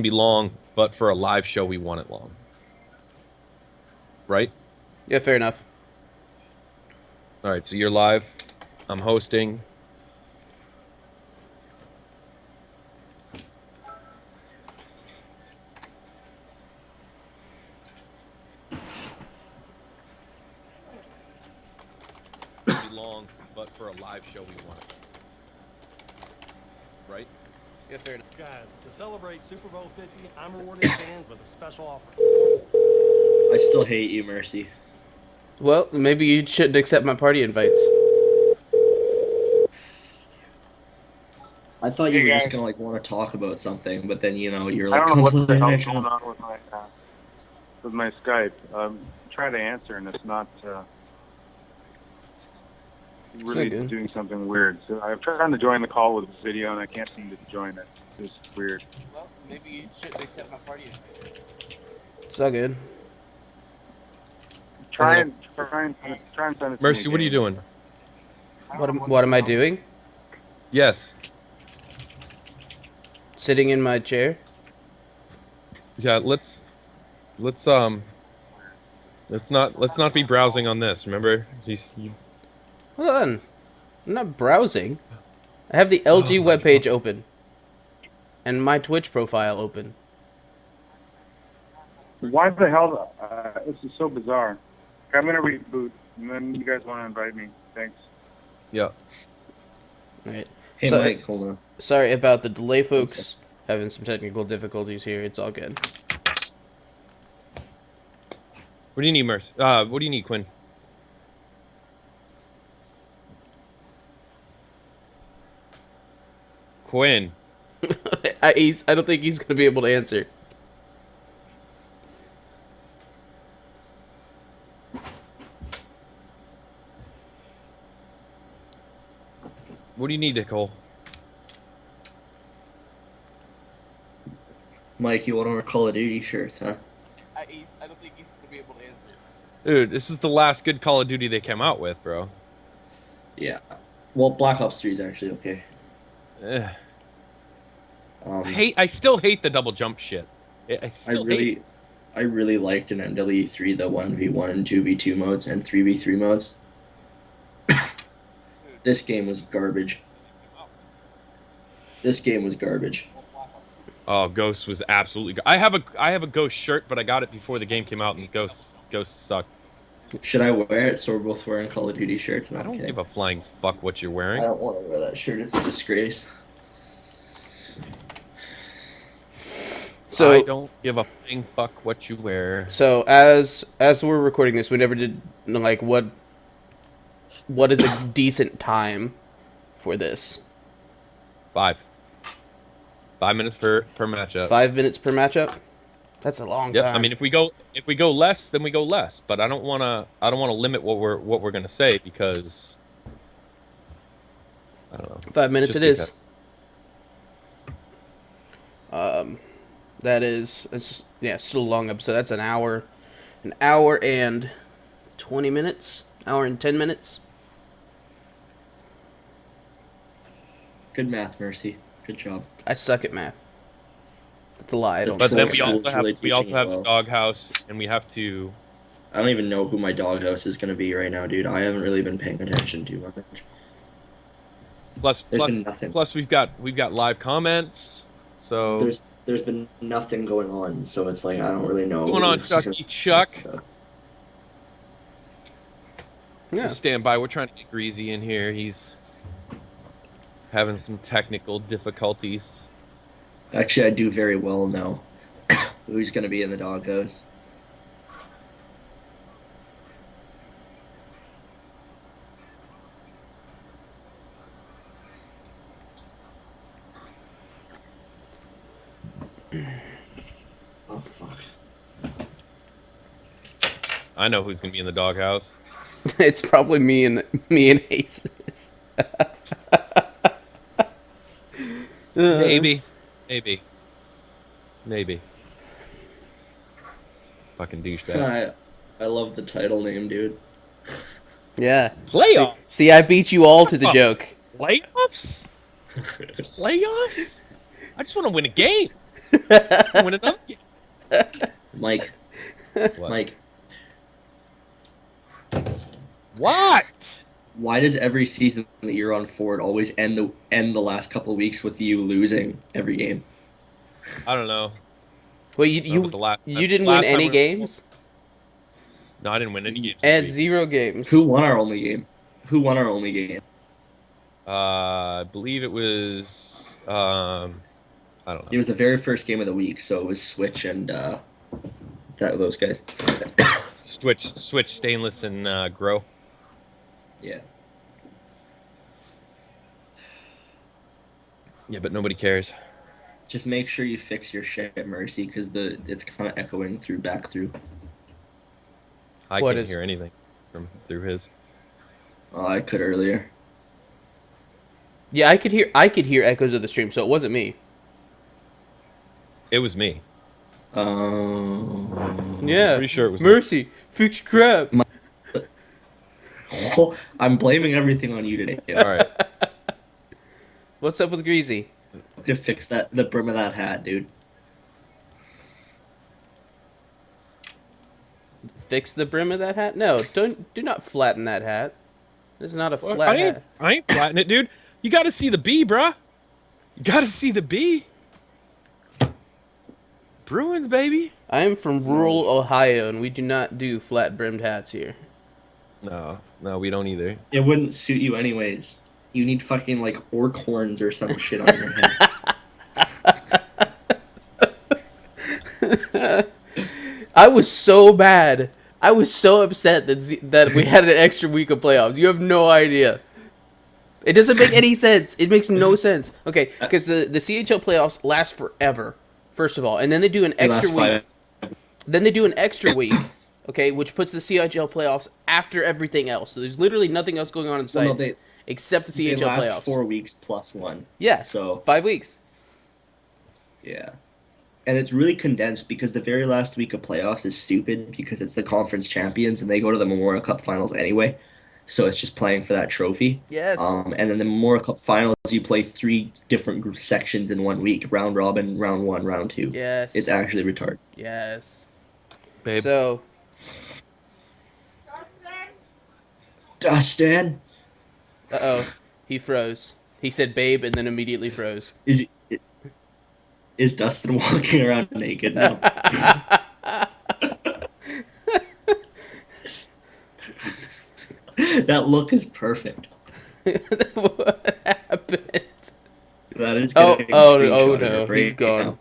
be long, but for a live show, we want it long. Right? Yeah, fair enough. All right, so you're live. I'm hosting. It'll be long, but for a live show, we want it. Right? Yeah, fair enough. Guys, to celebrate Super Bowl 50, I'm rewarding fans with a special offer. I still hate you, Mercy. Well, maybe you shouldn't accept my party invites. I thought you Hey, were guys. just gonna like want to talk about something, but then you're I like, don't know what the completely hell's neutral. going on with my Skype. Try to answer and it's not really good. doing something weird. So I'm trying to join the call with video and I can't seem to join it. It's weird. Well, maybe you shouldn't accept my party invites. It's all good. Try and send it to me Mercy, what are you again. doing? What am I doing? Yes. Sitting in my chair? Yeah, let's not be browsing on this. Remember? Hold on. I'm not browsing. I have the LG webpage open. And my Twitch profile open. Why the hell? This is so bizarre. Okay, I'm going to reboot and then you guys want to invite me. Thanks. Yeah. Alright. Hey, So- Mike, hold on. Sorry about the delay, folks. Having some technical difficulties here. It's all good. What do you need, Mercy? What do you need, Quinn? Quinn. I don't think he's gonna be able to answer. What do you need, Nicole? Mike, you want our Call of Duty shirts, huh? I don't think he's gonna be able to answer. Dude, this is the last good Call of Duty they came out with, bro. Yeah. Well, Black Ops 3 is actually okay. Ugh. Um, I still hate the double jump shit. I really liked in MW3 the 1v1 and 2v2 modes and 3v3 modes. This game was garbage. This game was garbage. Oh, Ghost was absolutely. I have a Ghost shirt, but I got it before the game came out, and Ghost sucked. Should I wear it so we're both wearing Call of Duty shirts? No, I don't I'm kidding. give a flying fuck what you're I wearing. don't want to wear that shirt. It's a disgrace. So I don't give a flying fuck what you wear. So as we're recording this, we never did like what is a decent time for this? 5 minutes per matchup. 5 minutes per matchup? That's a long Yep. time. I mean, if we go less, then we go less. But I don't wanna limit what we're gonna say because I don't know. 5 minutes Just it is. It's still a long episode. That's an hour and 20 minutes, hour and 10 minutes. Good math, Mercy. Good job. I suck at math. That's a lie. I don't. But suck then at we math. also have really teaching the well. Doghouse, and we have to. I don't even know who my Doghouse is going to be right now, dude. I haven't really been paying attention too much. There's been nothing. Plus we've got live comments. So There's been nothing going on, so it's like I don't really know. what's going on, Chucky Chuck? Yeah. Stand by. We're trying to get Greasy in here. He's having some technical difficulties. Actually, I do very well know who's going to be in the Doghouse. Oh fuck! I know who's gonna be in the Doghouse. It's probably me and Aces. Maybe. Fucking douchebag. I love the title name, dude. Yeah. Playoff. See, I beat you all to the joke. Playoffs? Playoffs? I just want to win a game. Win another game. Mike, What? Mike, What? why does every season that you're on Ford always end the last couple of weeks with you losing every game? I don't know. Wait, I don't know about the last. you didn't win last time any we were- games? No, I didn't win any games. And This week. 0 games. Who won our only game? Who won our only game? I believe it was. I don't It know. was the very first game of the week, so it was Switch and those guys. Switch, stainless, and grow. Yeah. Yeah, but nobody cares. Just make sure you fix your shit, Mercy, because it's kind of echoing back through. I What couldn't is- hear anything through his. Oh, I could earlier. Yeah, I could hear echoes of the stream, so it wasn't me. It was me. Yeah. Pretty sure it was me. Mercy, fix your crap. I'm blaming everything on you today. All right. What's up with Greasy? To fix the brim of that hat, dude. Fix the brim of that hat? No, do not flatten that hat. This is not a Well, flat hat. I ain't flatting it, dude. You got to see the B, bruh. You got to see the B. Bruins, baby. I am from rural Ohio, and we do not do flat brimmed hats here. No, we don't either. It wouldn't suit you anyways. You need fucking like orc horns or some shit on your head. I was so bad. I was so upset that we had an extra week of playoffs. You have no idea. It doesn't make any sense. It makes no sense. Okay, because the CHL playoffs last forever, first of all, and then they do an extra week. Then they do an extra week, okay, which puts the CHL playoffs after everything else. So there's literally nothing else going on in sight except the They CHL last playoffs. 4 weeks plus 1. Yeah, So 5 weeks. yeah. And it's really condensed because the very last week of playoffs is stupid because it's the conference champions and they go to the Memorial Cup finals anyway. So it's just playing for that trophy. Yes. And then the Memorial Cup finals, you play 3 different group sections in 1 week: round robin, round 1, round 2. Yes. It's actually retarded. Yes. Babe. So, Dustin, uh-oh, he froze. He said babe and then immediately froze. is Dustin walking around naked now? That look is perfect. What happened? That is Oh, getting oh screenshotted no, right he's gone. now.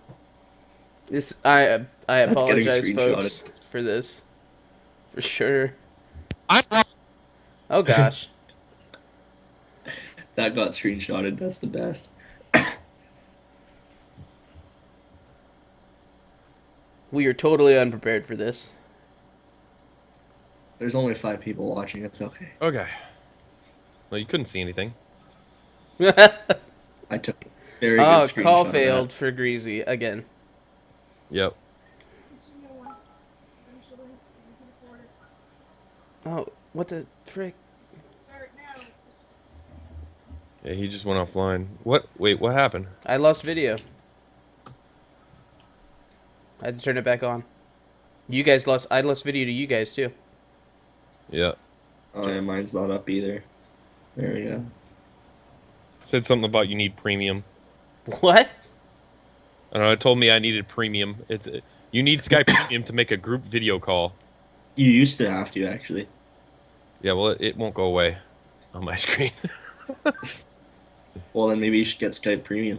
This I getting apologize, screenshotted. folks, for this, for sure. I'm wrong. Oh gosh, That got screenshotted. That's the best. we are totally unprepared for this. There's only 5 people watching. It's okay. Okay. Well, you couldn't see anything. I took a very good Oh, screenshot call of that. failed for Greasy again. Yep. Oh, what the frick? Yeah, he just went offline. What? Wait, what happened? I lost video. I had to turn it back on. You guys lost. I lost video to you guys too. Yeah. Oh, yeah, mine's not up either. There we go. Said something about you need premium. What? I don't know. It told me I needed premium. You need Skype Premium to make a group video call. You used to have to, actually. Yeah, well, it won't go away on my screen. Well, then maybe you should get Skype Premium.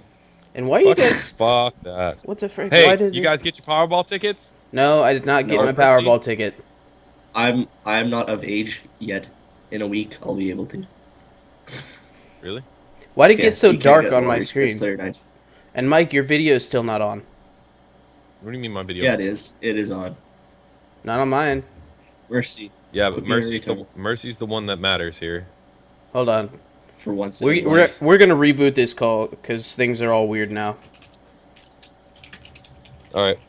And why you guys? Fuck that. What the frick? Hey, Why did you guys get your Powerball tickets? No, I did not get No, my proceed. Powerball ticket. I'm not of age yet. In a week, I'll be able to. Really? Why did it Yeah, get so you can't dark get on my lottery tickets screen? Saturday night. And Mike, your video is still not on. What do you mean my video? Yeah, it is. It is on. Not on mine. Mercy. Yeah, but Put me Mercy's the one that matters here. Hold on. For once in his We're life. we're gonna reboot this call because things are all weird now. All right.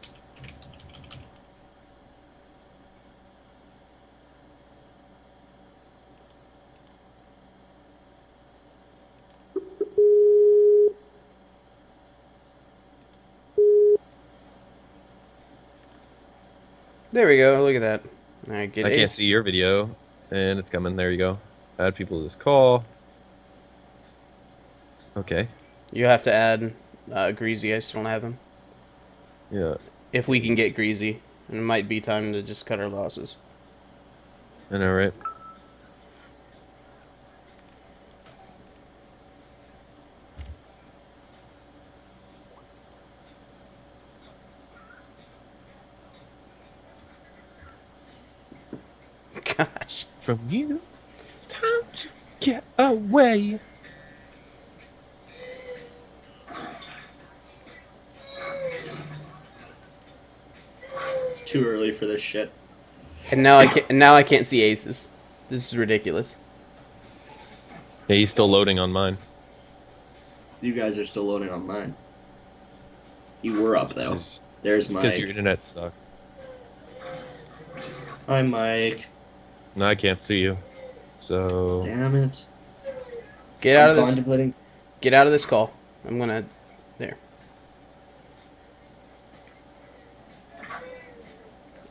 There we go. Look at that. All right, get I can't ace. see your video, and it's coming. There you go. Add people to this call. Okay. You have to add Greasy. I still don't have him. Yeah. If we can get Greasy, it might be time to just cut our losses. I know, right? Gosh. From you, it's time to get away. It's too early for this shit. And now I can't. Now I can't see aces. This is ridiculous. Yeah, he's still loading on mine. You guys are still loading on mine. You were up though. It's There's because your Mike. internet sucks. Hi, Mike. No, I can't see you. So Damn it. Get out I'm of this. contemplating. Get out of this call. I'm gonna. There.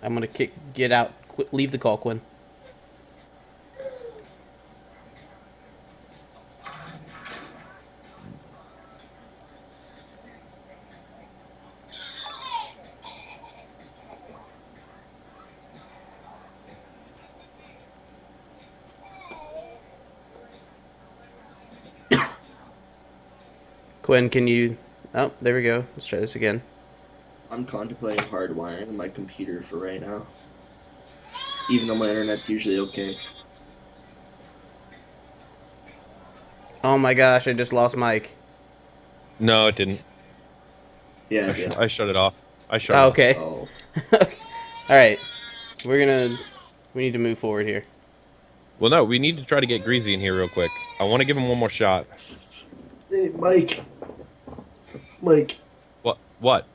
I'm gonna kick. Get out. Leave the call, Quinn. Quinn, can you... Oh, there we go. Let's try this again. I'm contemplating hardwiring my computer for right now. Even though my internet's usually okay. Oh my gosh, I just lost Mike. no, it didn't. Yeah, it did. I shut it off. I shut it Oh, off. okay. Oh. Alright. We need to move forward here. Well, no, we need to try to get Greasy in here real quick. I want to give him one more shot. Hey, Mike. Mike, What? What?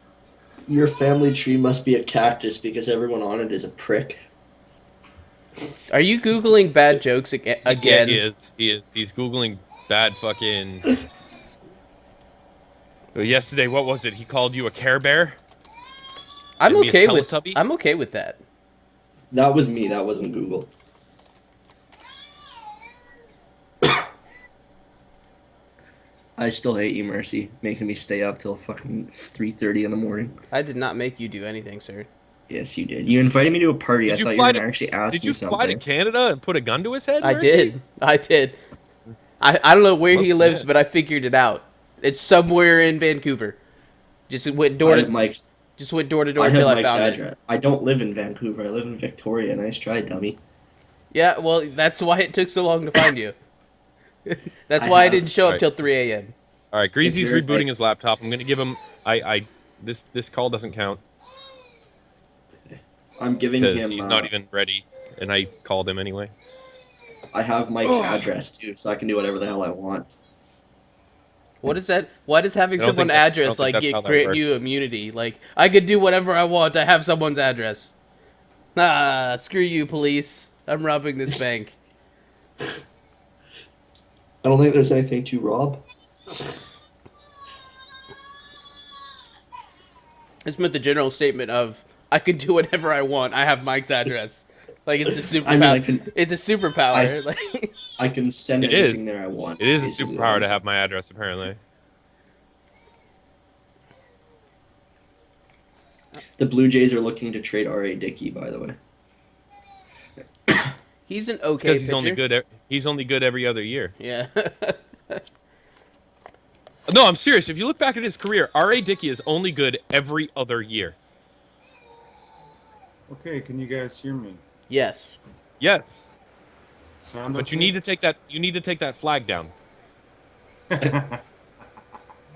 your family tree must be a cactus because everyone on it is a prick. Are you Googling bad jokes again? Yeah, he is. He is. He's Googling bad fucking... Yesterday, what was it? He called you a Care Bear? I'm And me a okay with... Teletubby? I'm okay with that. That was me, that wasn't Google. I still hate you, Mercy, making me stay up till fucking 3:30 in the morning. I did not make you do anything, sir. Yes, you did. You invited me to a party. Did I you thought you fly were to- gonna actually ask Did me you something. fly to Canada and put a gun to his head? I Mercy? did. I did. I don't know where he Must lives, have. but I figured it out. It's somewhere in Vancouver. Just went door I have to Mike's, door I until have I Mike's found address. it. I don't live in Vancouver. I live in Victoria. Nice try, dummy. Yeah, well, that's why it took so long to find you. That's I why I have- didn't show up Right. till 3 a.m. All right, Greasy's very rebooting nice. his laptop. I'm gonna give him. This call doesn't count I'm giving because him. he's not even ready, and I called him anyway. I have Mike's address too, so I can do whatever the hell I want. What is that? Why does having I don't someone's think that- I don't address think like that's how that grant works. you immunity? Like I could do whatever I want. I have someone's address. Ah, screw you, police! I'm robbing this bank. I don't think there's anything to rob. It's meant the general statement of I could do whatever I want. I have Mike's address. Like it's a superpower. I mean, I can- It's a superpower. Like I can send It anything is. there I want. It is a basically, superpower to honestly. have my address, apparently. The Blue Jays are looking to trade R.A. Dickey, by the way. he's an okay Because he's pitcher. only good. He's only good every other year. Yeah. No, I'm serious. If you look back at his career, R.A. Dickey is only good every other year. Okay, can you guys hear me? Yes. Yes, Sound but okay? you need to take that. You need to take that flag down. All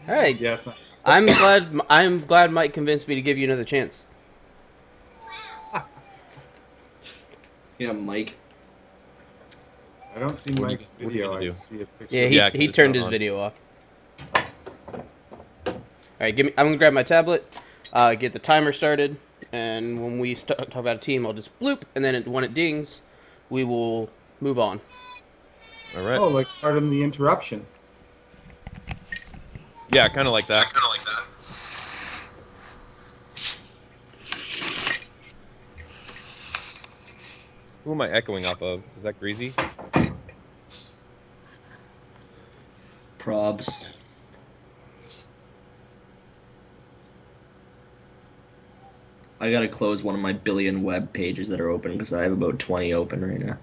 right. Yes. I'm glad Mike convinced me to give you another chance. Yeah, Mike. I don't see What are you- Mike's what are you video. gonna I do? just see a picture. Yeah, Yeah, 'cause he it's turned not his on. video off. All right, I'm gonna grab my tablet, get the timer started, and when we talk about a team, I'll just bloop, and then when it dings, we will move on. All right. Oh, like pardon the interruption. Yeah, kind of like that. Who am I echoing off of? Is that Greasy? Probs. I gotta close one of my billion web pages that are open because I have about 20 open right now.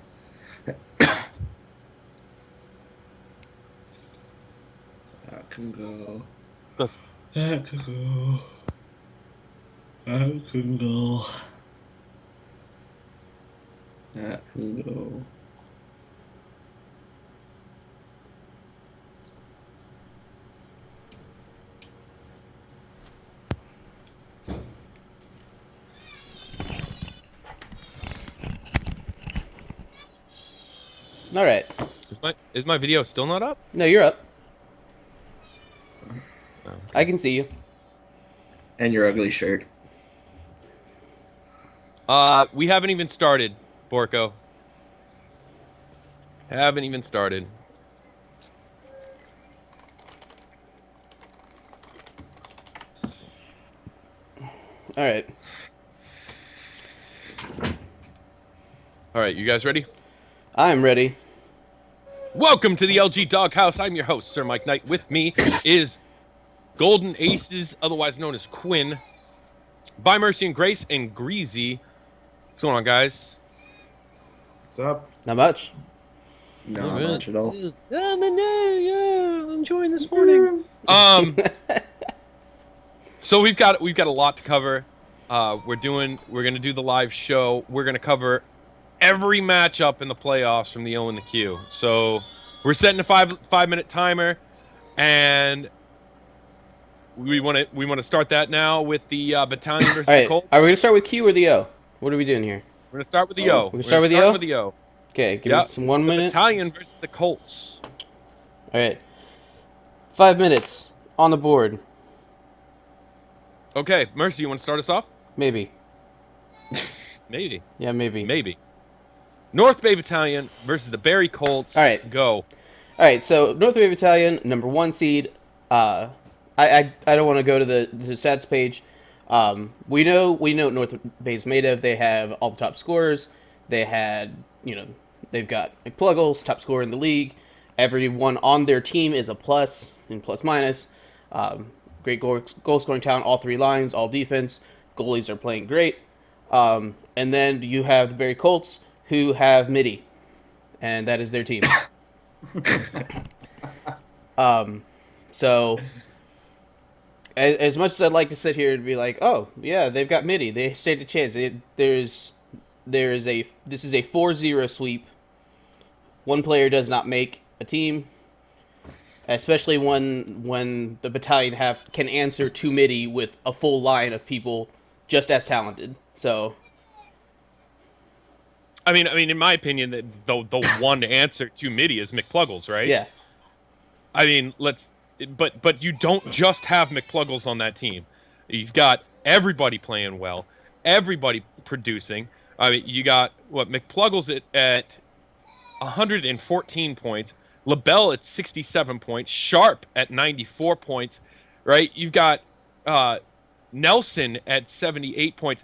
That can go. That's- That can go. That can go. That can go. All right. Is my video still not up? No, you're up. Oh. I can see you. And your ugly shirt. We haven't even started, Borko. Haven't even started. All right. All right, you guys ready? I'm ready. Welcome to the LG Doghouse. I'm your host, Sir Mike Knight. With me is Golden Aces, otherwise known as Quinn, By Mercy and Grace, and Greasy. What's going on, guys? What's up? Not much. No, not much at all. I'm enjoying this morning. So we've got a lot to cover. We're gonna do the live show. We're gonna cover every matchup in the playoffs from the O and the Q. So we're setting a 5-minute timer, and we want to start that now with the battalion versus All the right. Colts. Are we gonna start with Q or the O? What are we doing here? We're gonna start with the O. We can start with the O? Okay, give me Yep. some 1 The minute. battalion versus the Colts. All right. 5 minutes on the board. Okay, Mercy, you want to start us off? Maybe. Maybe. Yeah, maybe. Maybe. North Bay Battalion versus the Barry Colts. All right. Go. All right. So North Bay Battalion, number 1 seed. I don't want to go to the stats page. We know what North Bay's made of. They have all the top scorers. They had, they've got McPluggles, top scorer in the league. Everyone on their team is a plus and plus minus. Great goal scoring talent, all 3 lines, all defense. Goalies are playing great. And then you have the Barry Colts, who have MIDI, and that is their team. So, as much as I'd like to sit here and be like, oh yeah, they've got MIDI, they stand a chance. This is a 4-0 sweep. One player does not make a team, especially when the battalion can answer to MIDI with a full line of people just as talented. So, I mean, in my opinion, the one answer to MIDI is McPluggles, right? yeah. I mean, but you don't just have McPluggles on that team. You've got everybody playing well, everybody producing. I mean, you got McPluggles at 114 points, LaBelle at 67 points, Sharp at 94 points, right? You've got Nelson at 78 points.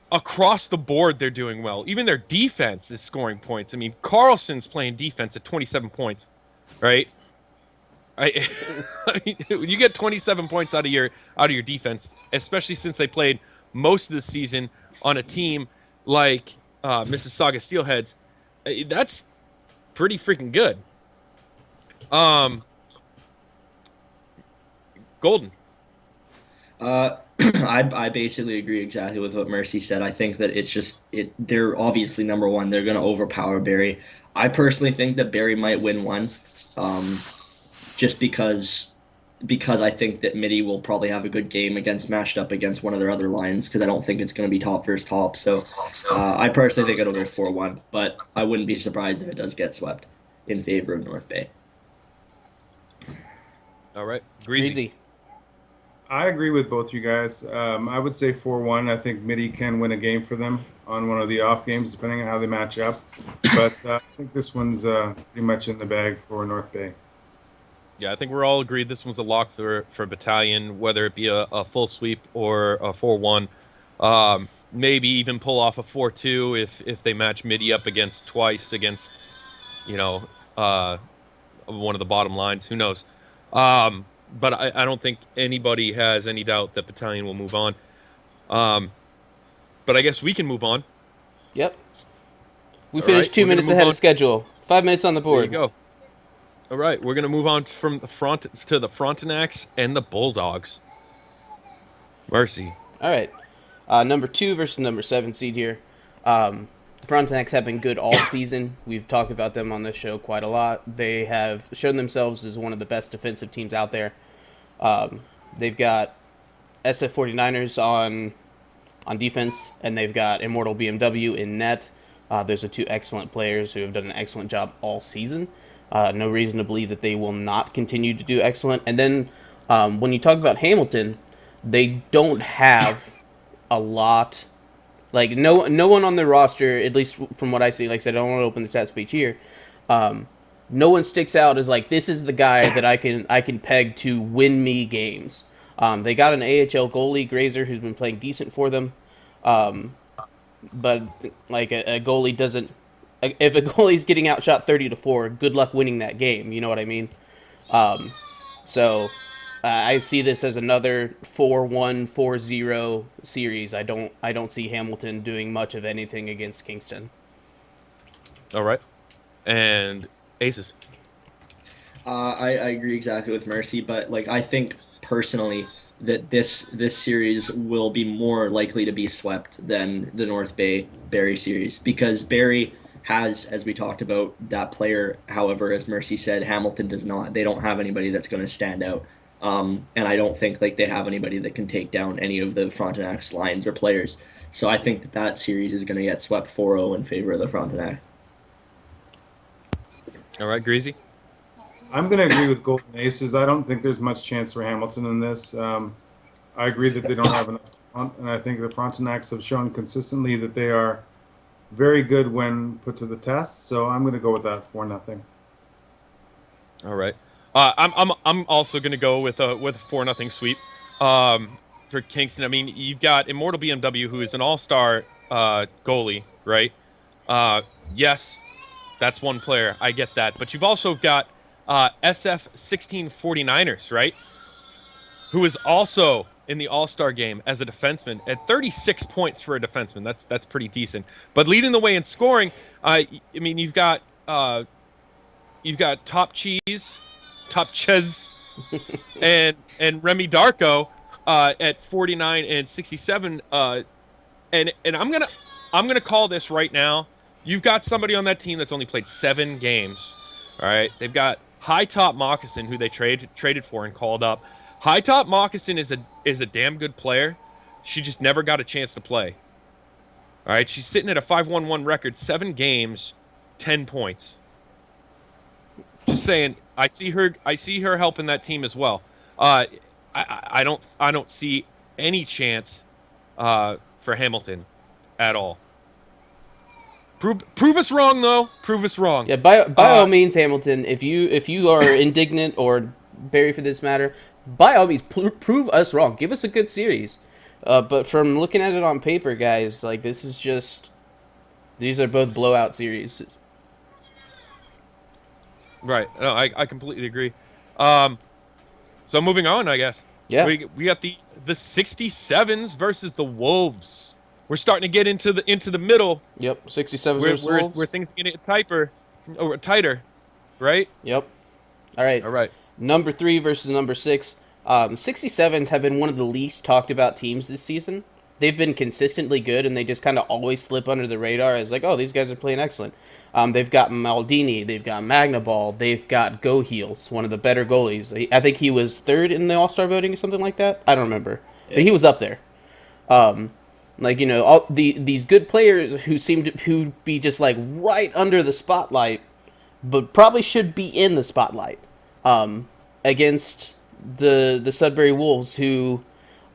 Across the board, they're doing well. Even their defense is scoring points. I mean, Carlson's playing defense at 27 points, right? I mean, when you get 27 points out of your defense, especially since they played most of the season on a team like Mississauga Steelheads, that's pretty freaking good. Golden. I basically agree exactly with what Mercy said. I think that they're obviously number 1. They're going to overpower Barry. I personally think that Barry might win one, just because I think that MIDI will probably have a good game matched up against one of their other lines, because I don't think it's going to be top versus top. So I personally think it'll go 4-1, but I wouldn't be surprised if it does get swept in favor of North Bay. All right. Greasy. I agree with both you guys. I would say 4-1. I think MIDI can win a game for them on one of the off games, depending on how they match up. But I think this one's pretty much in the bag for North Bay. Yeah, I think we're all agreed this one's a lock for Battalion, whether it be a full sweep or a 4-1. maybe even pull off a 4-2 if they match Midi up twice against, you know, one of the bottom lines. Who knows? But I don't think anybody has any doubt that Battalion will move on. But I guess we can move on. Yep. We All finished right, 2 we're gonna minutes move ahead on. of schedule. 5 minutes on the There you board. go. All right, we're gonna move on from the front to the Frontenacs and the Bulldogs. Mercy. All right. Number 2 versus number 7 seed here. The Frontenacs have been good all season. We've talked about them on this show quite a lot. They have shown themselves as one of the best defensive teams out there. They've got SF 49ers on defense, and they've got Immortal BMW in net. Those are two excellent players who have done an excellent job all season. No reason to believe that they will not continue to do excellent. And then when you talk about Hamilton, they don't have a lot. Like, no one on their roster, at least from what I see, like I said, I don't want to open the stat speech here. No one sticks out as like, this is the guy that I can peg to win me games. They got an AHL goalie, Grazer, who's been playing decent for them. But like a goalie doesn't. If a goalie's getting outshot 30-4, good luck winning that game. You know what I mean? So I see this as another 4-1, 4-0 series. I don't see Hamilton doing much of anything against Kingston. All right, and Aces. I agree exactly with Mercy, but like I think personally that this series will be more likely to be swept than the North Bay Barrie series because Barrie has, as we talked about, that player. However, as Mercy said, Hamilton does not. They don't have anybody that's going to stand out, and I don't think like they have anybody that can take down any of the Frontenac's lines or players. So I think that series is going to get swept 4-0 in favor of the Frontenac. All right, Greasy. I'm going to agree with Golden Aces. I don't think there's much chance for Hamilton in this. I agree that they don't have enough talent, and I think the Frontenacs have shown consistently that they are very good when put to the test. So I'm going to go with that 4-0. All right. I'm also going to go with a 4-0 sweep for Kingston. I mean, you've got Immortal BMW, who is an all-star goalie, right? Yes, that's one player. I get that. But you've also got SF 1649ers, right? Who is also in the All-Star game as a defenseman at 36 points for a defenseman. That's pretty decent. But leading the way in scoring, I mean, you've got Top Ches, and Remy Darko at 49 and 67. And I'm gonna call this right now. You've got somebody on that team that's only played 7 games. All right, they've got High Top Moccasin, who they traded for and called up. High Top Moccasin is a damn good player. She just never got a chance to play. All right, she's sitting at a 5-1-1 record, 7 games, 10 points. Just saying, I see her helping that team as well. I don't see any chance for Hamilton at all. Prove us wrong, though. Prove us wrong. Yeah, by all means, Hamilton. If you are indignant or Barrie for this matter, by all means, prove us wrong. Give us a good series. But from looking at it on paper, guys, like this is just these are both blowout series. Right. No, I completely agree. So moving on, I guess. Yeah. We got the 67s versus the Wolves. We're starting to get into the middle. Yep, 67 versus Wolves. Where things get tighter, right? Yep. All right. Number 3 versus number 6. 67s have been one of the least talked about teams this season. They've been consistently good, and they just kind of always slip under the radar as like, oh, these guys are playing excellent. They've got Maldini, they've got Magnaball, they've got Go Heels, one of the better goalies. I think he was 3rd in the All-Star voting or something like that. I don't remember, but he was up there. Like, you know, all these good players who seem to be just like right under the spotlight, but probably should be in the spotlight against the Sudbury Wolves, who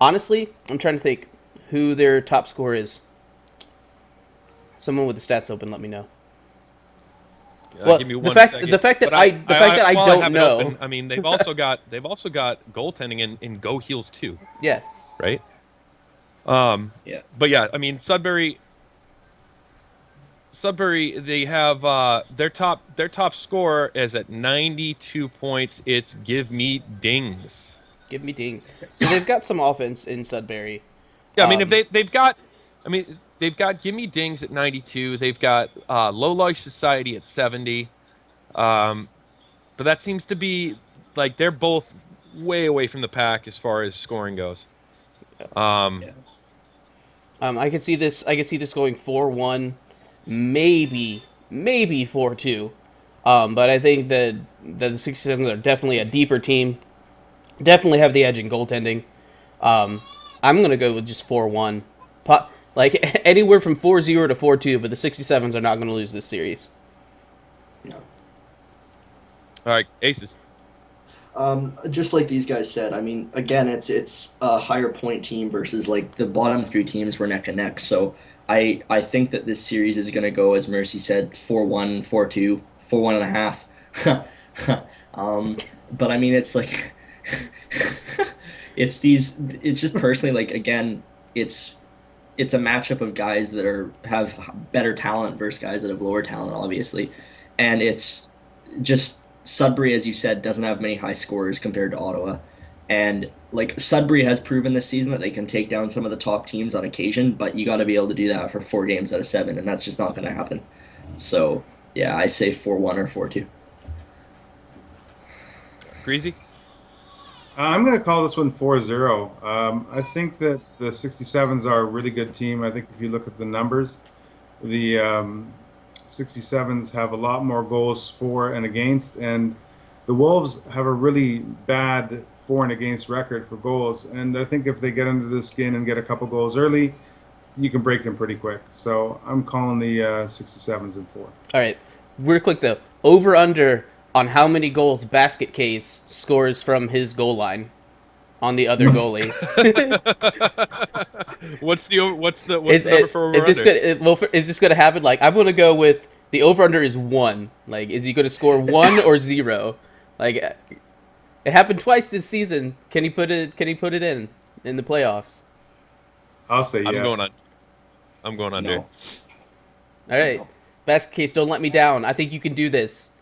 honestly, I'm trying to think who their top scorer is. Someone with the stats open, let me know. Well, give me the 1 fact second. that I don't know. Open, I mean, they've also got goaltending in Go Heels too. Yeah. Right. Yeah. But yeah, I mean Sudbury, they have their top score is at 92 points. It's give me dings. Give me dings. So they've got some offense in Sudbury. Yeah, I mean if Um, they've got give me dings at 92. They've got low life society at 70. Um, but that seems to be like they're both way away from the pack as far as scoring goes. Um, Yeah. I can see this. I can see this going 4-1, maybe 4-2. But I think that the 67s are definitely a deeper team. Definitely have the edge in goaltending. I'm gonna go with just 4-1. Like anywhere from 4-0 to 4-2, but the 67s are not gonna lose this series. No. all right, aces. Just like these guys said, I mean, again, it's a higher point team versus like the bottom three teams were neck and neck. So I think that this series is gonna go, as Mercy said, 4-1, 4-2, 4-1 and a half. But I mean, it's like it's just personally like again, it's a matchup of guys that have better talent versus guys that have lower talent, obviously, and it's just Sudbury, as you said, doesn't have many high scorers compared to Ottawa, and like Sudbury has proven this season that they can take down some of the top teams on occasion, but you got to be able to do that for 4 games out of 7, and that's just not going to happen. So yeah, I say 4-1 or 4-2. Greasy. I'm going to call this one 4-0. I think that the 67s are a really good team. I think if you look at the numbers, the 67s have a lot more goals for and against, and the Wolves have a really bad for and against record for goals. And I think if they get under the skin and get a couple goals early, you can break them pretty quick. So I'm calling the 67s in 4. All right, real quick though. Over under on how many goals Basket Case scores from his goal line on the other goalie. What's the Is number for over is this under? is this gonna happen? Like I'm gonna go with the over under is 1. Like is he gonna score 1 or 0? Like it happened twice this season. Can he put it? Can he put it in the playoffs? I'll say I'm yes. going on. I'm going under. No. All right, Basket Case, don't let me down. I think you can do this.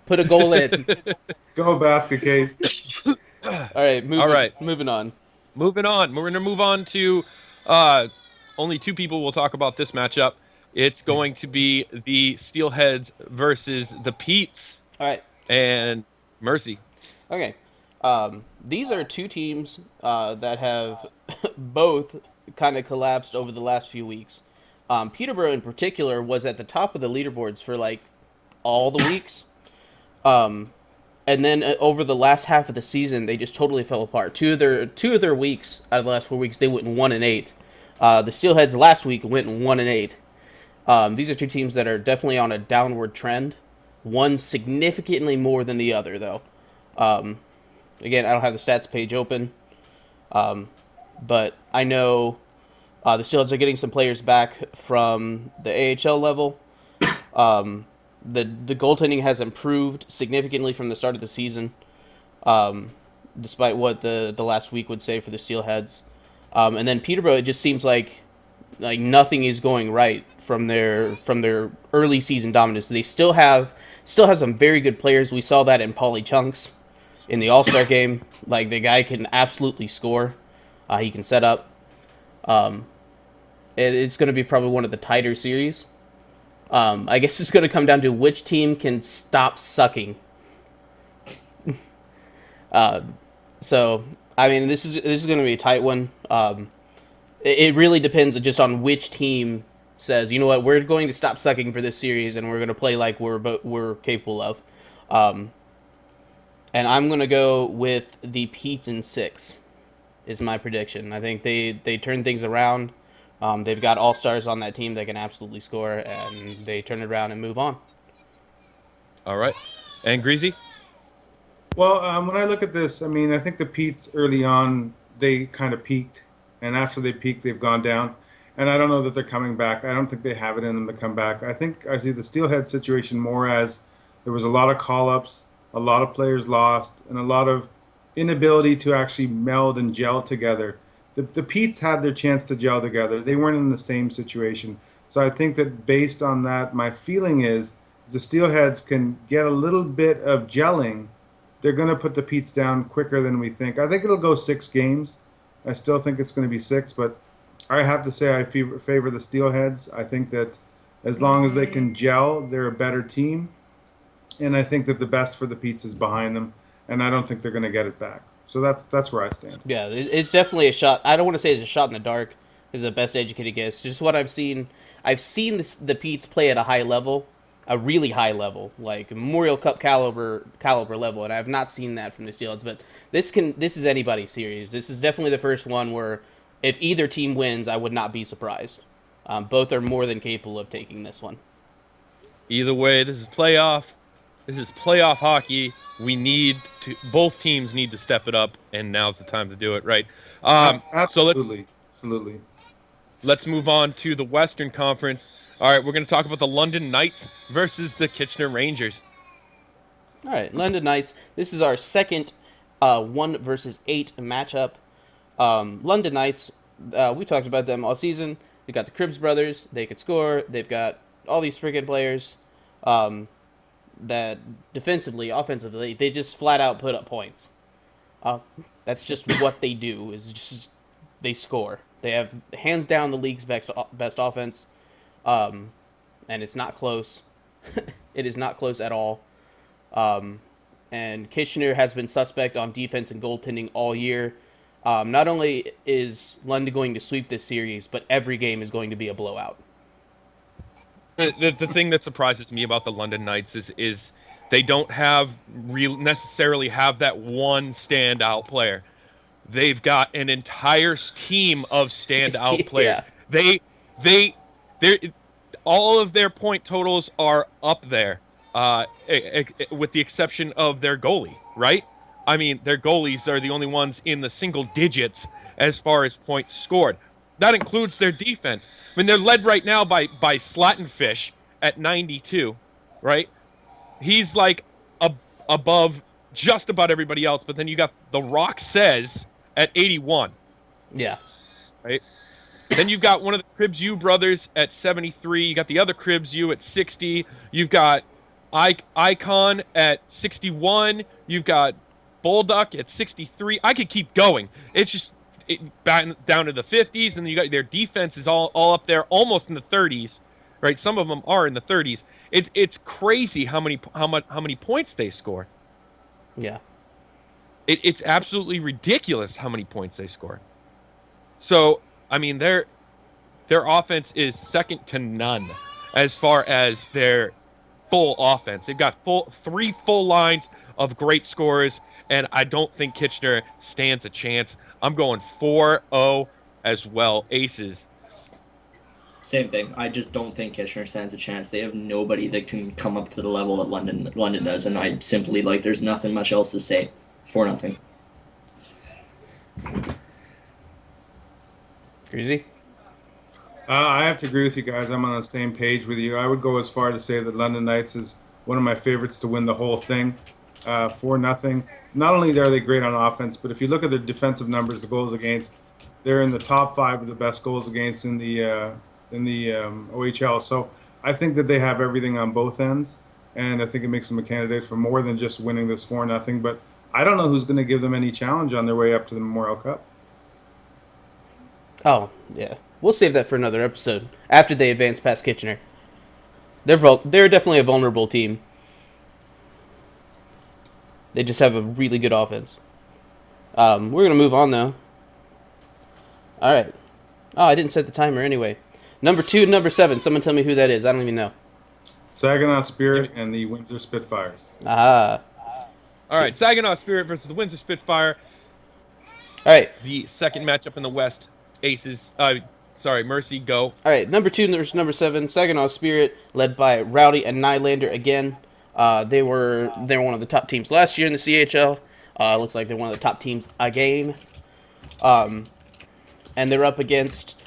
Put a goal in. Go basket case. All right, moving on. Moving on. We're going to move on to only two people will talk about this matchup. It's going to be the Steelheads versus the Peets All right. and Mercy. Okay. These are two teams that have both kind of collapsed over the last few weeks. Peterborough, in particular, was at the top of the leaderboards for like all the weeks. And then over the last half of the season, they just totally fell apart. Two of their weeks out of the last 4 weeks, they went 1-8. The Steelheads last week went 1-8. These are two teams that are definitely on a downward trend. One significantly more than the other, though. Again, I don't have the stats page open, but I know the Steelheads are getting some players back from the AHL level. The goaltending has improved significantly from the start of the season, despite what the last week would say for the Steelheads. And then Peterborough, it just seems like nothing is going right from their early season dominance. They still have some very good players. We saw that in Paulie Chunks in the All-Star game. Like the guy can absolutely score. He can set up. It's going to be probably one of the tighter series. I guess it's going to come down to which team can stop sucking. So, I mean, this is going to be a tight one. It really depends just on which team says, you know what, we're going to stop sucking for this series, and we're going to play like we're capable of. And I'm going to go with the Peets in 6, is my prediction. I think they turn things around. They've got all-stars on that team that can absolutely score, and they turn it around and move on. All right. And Greasy? Well, when I look at this, I mean, I think the Pete's early on, they kind of peaked. And after they peaked, they've gone down. And I don't know that they're coming back. I don't think they have it in them to come back. I think I see the Steelhead situation more as there was a lot of call-ups, a lot of players lost, and a lot of inability to actually meld and gel together. the Petes had their chance to gel together. They weren't in the same situation. So I think that based on that, my feeling is the Steelheads can get a little bit of gelling. They're going to put the Petes down quicker than we think. I think it'll go 6 games. I still think it's going to be 6, but I have to say I favor the Steelheads. I think that as long as they can gel, they're a better team. And I think that the best for the Petes is behind them, and I don't think they're going to get it back. So that's where I stand. Yeah, it's definitely a shot. I don't want to say it's a shot in the dark. Is the best educated guess. Just what I've seen. I've seen the Petes play at a high level, a really high level, like Memorial Cup caliber level, and I have not seen that from the Steelheads. But this is anybody's series. This is definitely the first one where if either team wins, I would not be surprised. Both are more than capable of taking this one. Either way, this is playoff. This is playoff hockey. Both teams need to step it up, and now's the time to do it, right? Absolutely. Let's move on to the Western Conference. All right, we're going to talk about the London Knights versus the Kitchener Rangers. All right, London Knights. This is our second 1 versus 8 matchup. London Knights, we talked about them all season. They've got the Cribbs brothers. They could score. They've got all these freaking players that defensively, offensively, they just flat out put up points. That's just what they do, is just they score. They have hands down the league's best offense, and it's not close. It is not close at all. And Kitchener has been suspect on defense and goaltending all year. Not only is London going to sweep this series, but every game is going to be a blowout. The thing that surprises me about the London Knights is they don't necessarily have that one standout player. They've got an entire team of standout players. Yeah. They all of their point totals are up there, with the exception of their goalie, right? I mean, their goalies are the only ones in the single digits as far as points scored. That includes their defense. I mean, they're led right now by Slattenfish at 92, right? He's like above just about everybody else, but then you got the Rock Says at 81. Yeah. Right? Then you've got one of the Cribbs U brothers at 73. You got the other Cribbs U at 60. You've got Icon at 61. You've got Bolduck at 63. I could keep going. It's just down to the 50s, and you got their defense is all up there, almost in the 30s, right? Some of them are in the 30s. It's crazy how many points they score. Yeah. It's absolutely ridiculous how many points they score. So, I mean, their offense is second to none as far as their full offense. They've got 3 full lines of great scorers, and I don't think Kitchener stands a chance. I'm going 4-0 as well. Aces. Same thing. I just don't think Kitchener stands a chance. They have nobody that can come up to the level that London does, and I simply, there's nothing much else to say. 4-0. Crazy? I have to agree with you guys. I'm on the same page with you. I would go as far to say that London Knights is one of my favorites to win the whole thing. 4-0. Not only are they great on offense, but if you look at their defensive numbers, the goals against, they're in the top 5 of the best goals against in the OHL. So I think that they have everything on both ends, and I think it makes them a candidate for more than just winning this 4-0. But I don't know who's going to give them any challenge on their way up to the Memorial Cup. Oh, yeah. We'll save that for another episode after they advance past Kitchener. They're definitely a vulnerable team. They just have a really good offense. We're going to move on, though. All right. Oh, I didn't set the timer anyway. Number 2 and number 7. Someone tell me who that is. I don't even know. Saginaw Spirit and the Windsor Spitfires. Ah. All right, Saginaw Spirit versus the Windsor Spitfire. All right. The second matchup in the West. Aces. Mercy, go. All right, number 2 versus number 7. Saginaw Spirit, led by Rowdy and Nylander again. They were one of the top teams last year in the CHL. Looks like they're one of the top teams again. And they're up against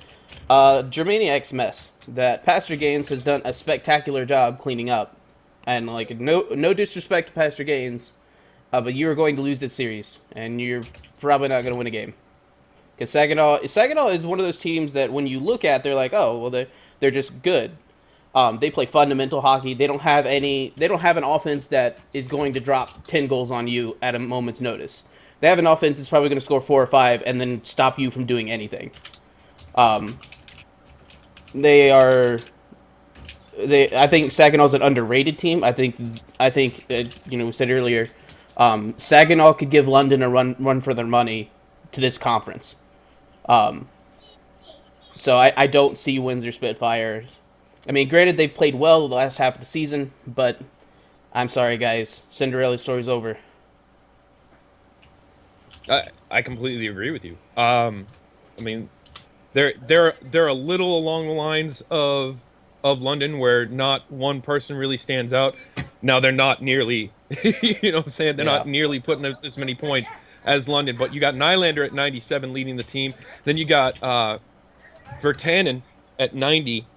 Germaniac's mess that Pastor Gaines has done a spectacular job cleaning up. And no disrespect to Pastor Gaines, but you are going to lose this series, and you're probably not going to win a game. Because Saginaw is one of those teams that when you look at, they're like, oh, well, they're just good. They play fundamental hockey. They don't have an offense that is going to drop 10 goals on you at a moment's notice. They have an offense that's probably going to score 4 or 5 and then stop you from doing anything. I think Saginaw's an underrated team. I think we said earlier, Saginaw could give London a run for their money to this conference. So I don't see Windsor Spitfires. I mean, granted, they've played well the last half of the season, but I'm sorry, guys. Cinderella story's over. I completely agree with you. I mean, they're a little along the lines of London, where not one person really stands out. Now they're not nearly, you know what I'm saying? They're not nearly putting up as many points as London. But you got Nylander at 97 leading the team. Then you got Virtanen at 90.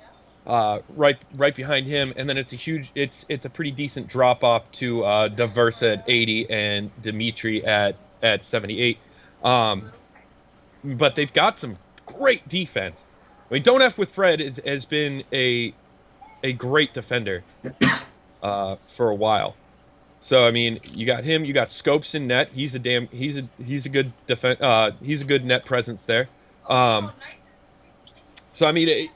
Right behind him, and then it's a pretty decent drop off to Diverse at 80 and Dimitri at 78. But they've got some great defense. I mean, Don't F with Fred has been a great defender for a while. So I mean, you got him, you got Scopes in net. He's a good he's a good net presence there. So I mean.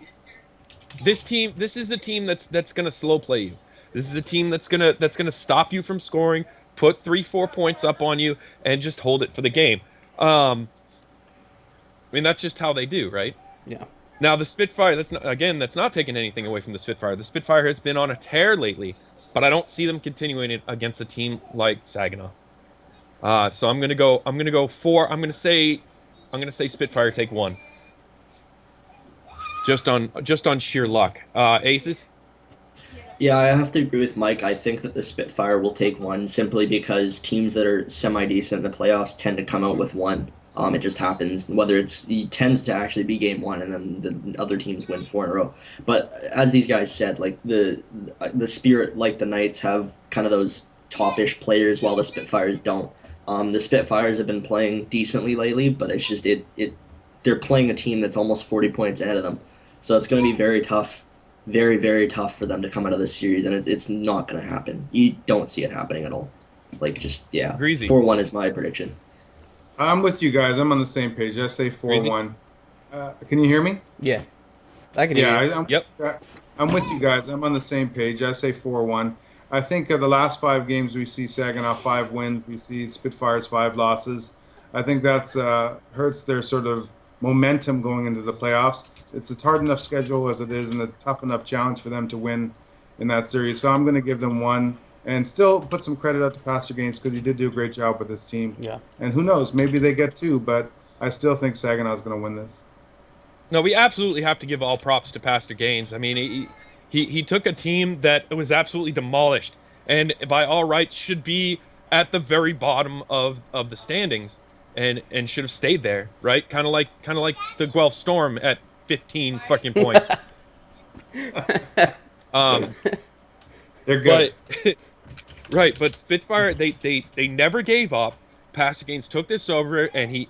This is a team that's gonna slow play you. This is a team that's gonna stop you from scoring, put 3-4 points up on you, and just hold it for the game. I mean, that's just how they do, right? Yeah. Now the Spitfire, that's not taking anything away from the Spitfire. The Spitfire has been on a tear lately, but I don't see them continuing it against a team like Saginaw. So I'm gonna go 4. I'm gonna say Spitfire take 1. Just on sheer luck. Aces? Yeah, I have to agree with Mike. I think that the Spitfire will take 1 simply because teams that are semi-decent in the playoffs tend to come out with 1. It just happens. It tends to actually be game 1, and then the other teams win 4 in a row. But as these guys said, like the Spirit, like the Knights, have kind of those top-ish players, while the Spitfires don't. The Spitfires have been playing decently lately, but it's just they're playing a team that's almost 40 points ahead of them. So it's going to be very tough, very, very tough for them to come out of this series, and it's not going to happen. You don't see it happening at all. Greasy. 4-1 is my prediction. I'm with you guys. I'm on the same page. I say 4-1. Can you hear me? Yeah. I can hear you. I'm with you guys. I'm on the same page. I say 4-1. I think the last 5 games we see Saginaw 5 wins. We see Spitfires 5 losses. I think that's hurts their sort of momentum going into the playoffs. It's a hard enough schedule as it is, and a tough enough challenge for them to win in that series. So I'm going to give them 1, and still put some credit out to Pastor Gaines because he did do a great job with this team. Yeah. And who knows, maybe they get 2, but I still think Saginaw is going to win this. No, we absolutely have to give all props to Pastor Gaines. I mean, he took a team that was absolutely demolished, and by all rights should be at the very bottom of the standings, and should have stayed there, right? Kind of like the Guelph Storm at 15 fucking points. They're good. But, right, but Spitfire, they never gave up. Pastor Gaines took this over, and he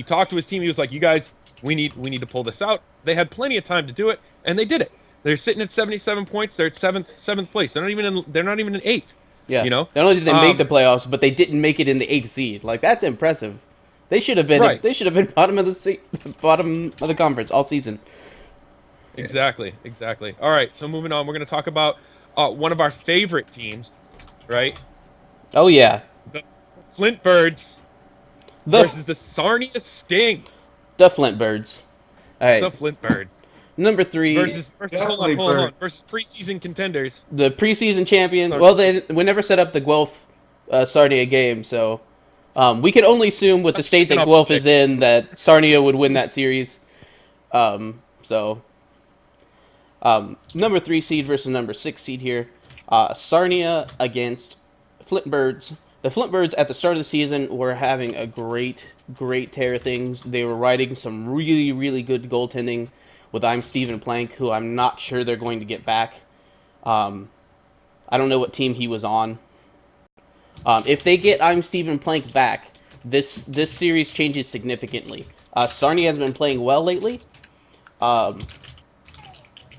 talked to his team. He was like, "You guys, we need to pull this out." They had plenty of time to do it, and they did it. They're sitting at 77 points. They're at seventh place. They're not even in 8th. Yeah. You know, not only did they make the playoffs, but they didn't make it in the 8th seed. Like, that's impressive. They should have been. Right. They should have been bottom of the conference all season. Exactly. All right, so moving on, we're going to talk about one of our favorite teams, right? Oh yeah. The Flint Birds versus the Sarnia Sting. The Flint Birds. All right. The Flint Birds. Number 3 versus hold on, versus preseason contenders. The preseason champions. Well, we never set up the Guelph Sarnia game, so we can only assume with the state that Guelph is in that Sarnia would win that series. Number 3 seed versus number 6 seed here. Sarnia against Flint Birds. The Flint Birds at the start of the season were having a great tear of things. They were riding some really, really good goaltending with I'm Stephen Plank, who I'm not sure they're going to get back. I don't know what team he was on. If they get I'm Stephen Plank back, this series changes significantly. Sarnia has been playing well lately.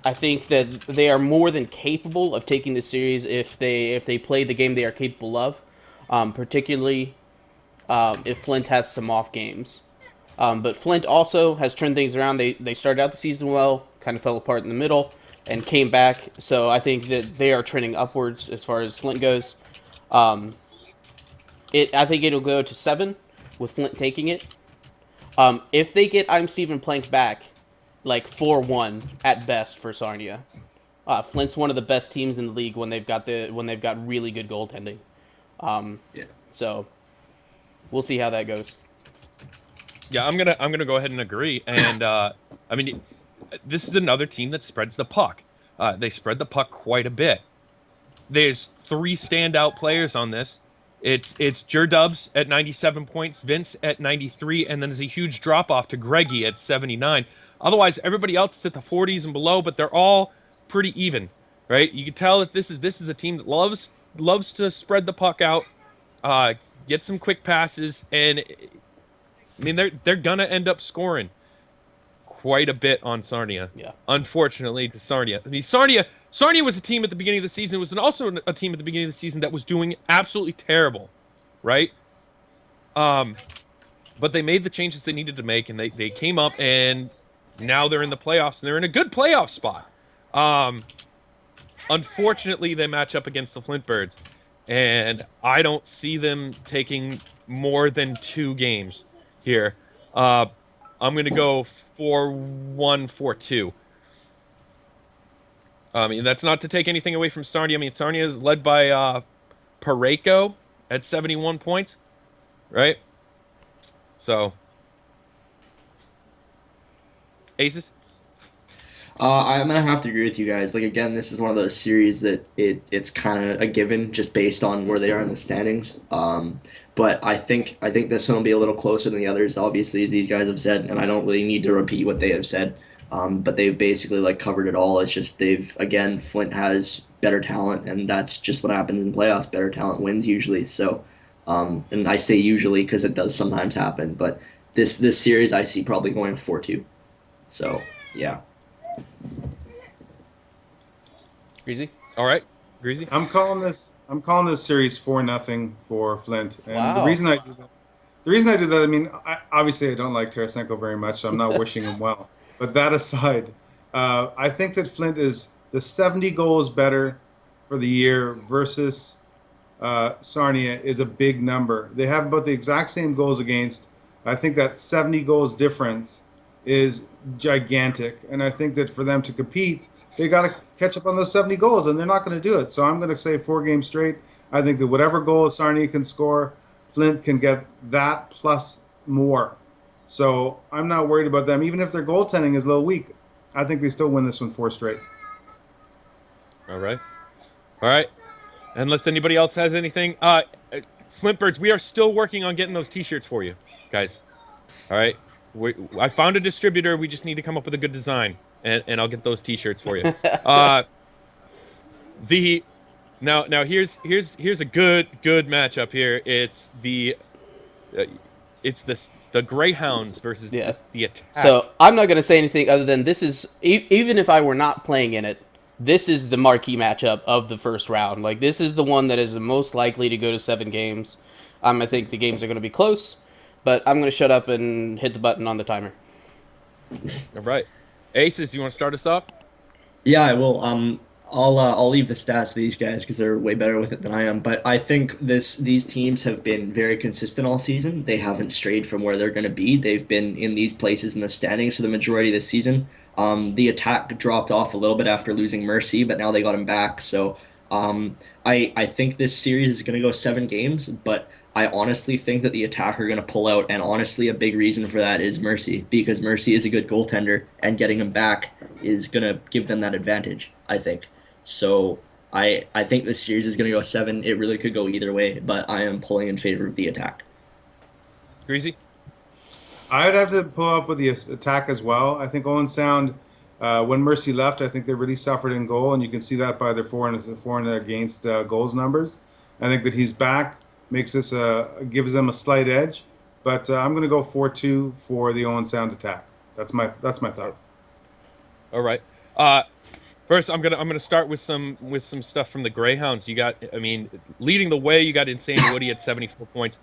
I think that they are more than capable of taking the series if they play the game they are capable of, particularly if Flint has some off games. But Flint also has turned things around. They started out the season well, kind of fell apart in the middle, and came back. So I think that they are trending upwards as far as Flint goes. I think it'll go to 7 with Flint taking it. If they get I'm Steven Plank back, like 4-1 at best for Sarnia. Flint's one of the best teams in the league when they've got really good goaltending. Yeah. So we'll see how that goes. Yeah, I'm gonna go ahead and agree. And I mean, this is another team that spreads the puck. They spread the puck quite a bit. There's 3 standout players on this. It's Dubs at 97 points, Vince at 93, and then there's a huge drop off to Greggy at 79. Otherwise, everybody else is at the 40s and below, but they're all pretty even, right? You can tell that this is a team that loves to spread the puck out, get some quick passes, and I mean they're gonna end up scoring quite a bit on Sarnia. Yeah. Unfortunately to Sarnia. I mean Sarnia was a team at the beginning of the season. It was also a team at the beginning of the season that was doing absolutely terrible, right? But they made the changes they needed to make, and they came up, and now they're in the playoffs, and they're in a good playoff spot. Unfortunately, they match up against the Flint Birds, and I don't see them taking more than 2 games here. I'm going to go 4-1, 4-2. I mean, that's not to take anything away from Sarnia. I mean, Sarnia is led by Pareko at 71 points, right? So, Aces? I'm gonna have to agree with you guys. Like again, this is one of those series that it's kind of a given just based on where they are in the standings. But I think this one will be a little closer than the others, obviously, as these guys have said, and I don't really need to repeat what they have said. But they've basically like covered it all. It's just Flint has better talent, and that's just what happens in playoffs. Better talent wins usually. So, and I say usually because it does sometimes happen. But this series I see probably going 4-2. So yeah. Greasy? All right. Greasy? I'm calling this series 4-0 for Flint. And Wow. the reason I do that, I mean, obviously I don't like Tarasenko very much, so I'm not wishing him well. But that aside, I think that Flint is the 70 goals better for the year versus Sarnia is a big number. They have about the exact same goals against. I think that 70 goals difference is gigantic, and I think that for them to compete, they got to catch up on those 70 goals, and they're not going to do it. So I'm going to say 4 games straight. I think that whatever goals Sarnia can score, Flint can get that plus more. So I'm not worried about them. Even if their goaltending is a little weak, I think they still win this one 4 straight. All right. Unless anybody else has anything. Flint Birds, we are still working on getting those T-shirts for you, guys. All right. I found a distributor. We just need to come up with a good design, and I'll get those T-shirts for you. Now here's a good matchup here. It's the Greyhounds versus the Attack. So I'm not going to say anything other than this is, even if I were not playing in it, this is the marquee matchup of the first round. Like, this is the one that is the most likely to go to 7 games. I think the games are going to be close, but I'm going to shut up and hit the button on the timer. All right. Aces, you want to start us off? Yeah, I will. I'll leave the stats to these guys because they're way better with it than I am. But I think these teams have been very consistent all season. They haven't strayed from where they're going to be. They've been in these places in the standings for the majority of the season. The Attack dropped off a little bit after losing Mercy, but now they got him back. So I think this series is going to go 7 games, but I honestly think that the Attack are going to pull out, and honestly a big reason for that is Mercy, because Mercy is a good goaltender, and getting him back is going to give them that advantage, I think. So I think this series is going to go 7. It really could go either way, but I am pulling in favor of the Attack. Greasy? I would have to pull up with the Attack as well. I think Owen Sound, when Mercy left, I think they really suffered in goal, and you can see that by their for and against goals numbers. I think that he's back, makes this gives them a slight edge, but I'm going to go 4-2 for the Owen Sound attack. That's my thought. All right. First, I'm gonna start with some stuff from the Greyhounds. You got, I mean, leading the way, you got Insane Woody at 74 points,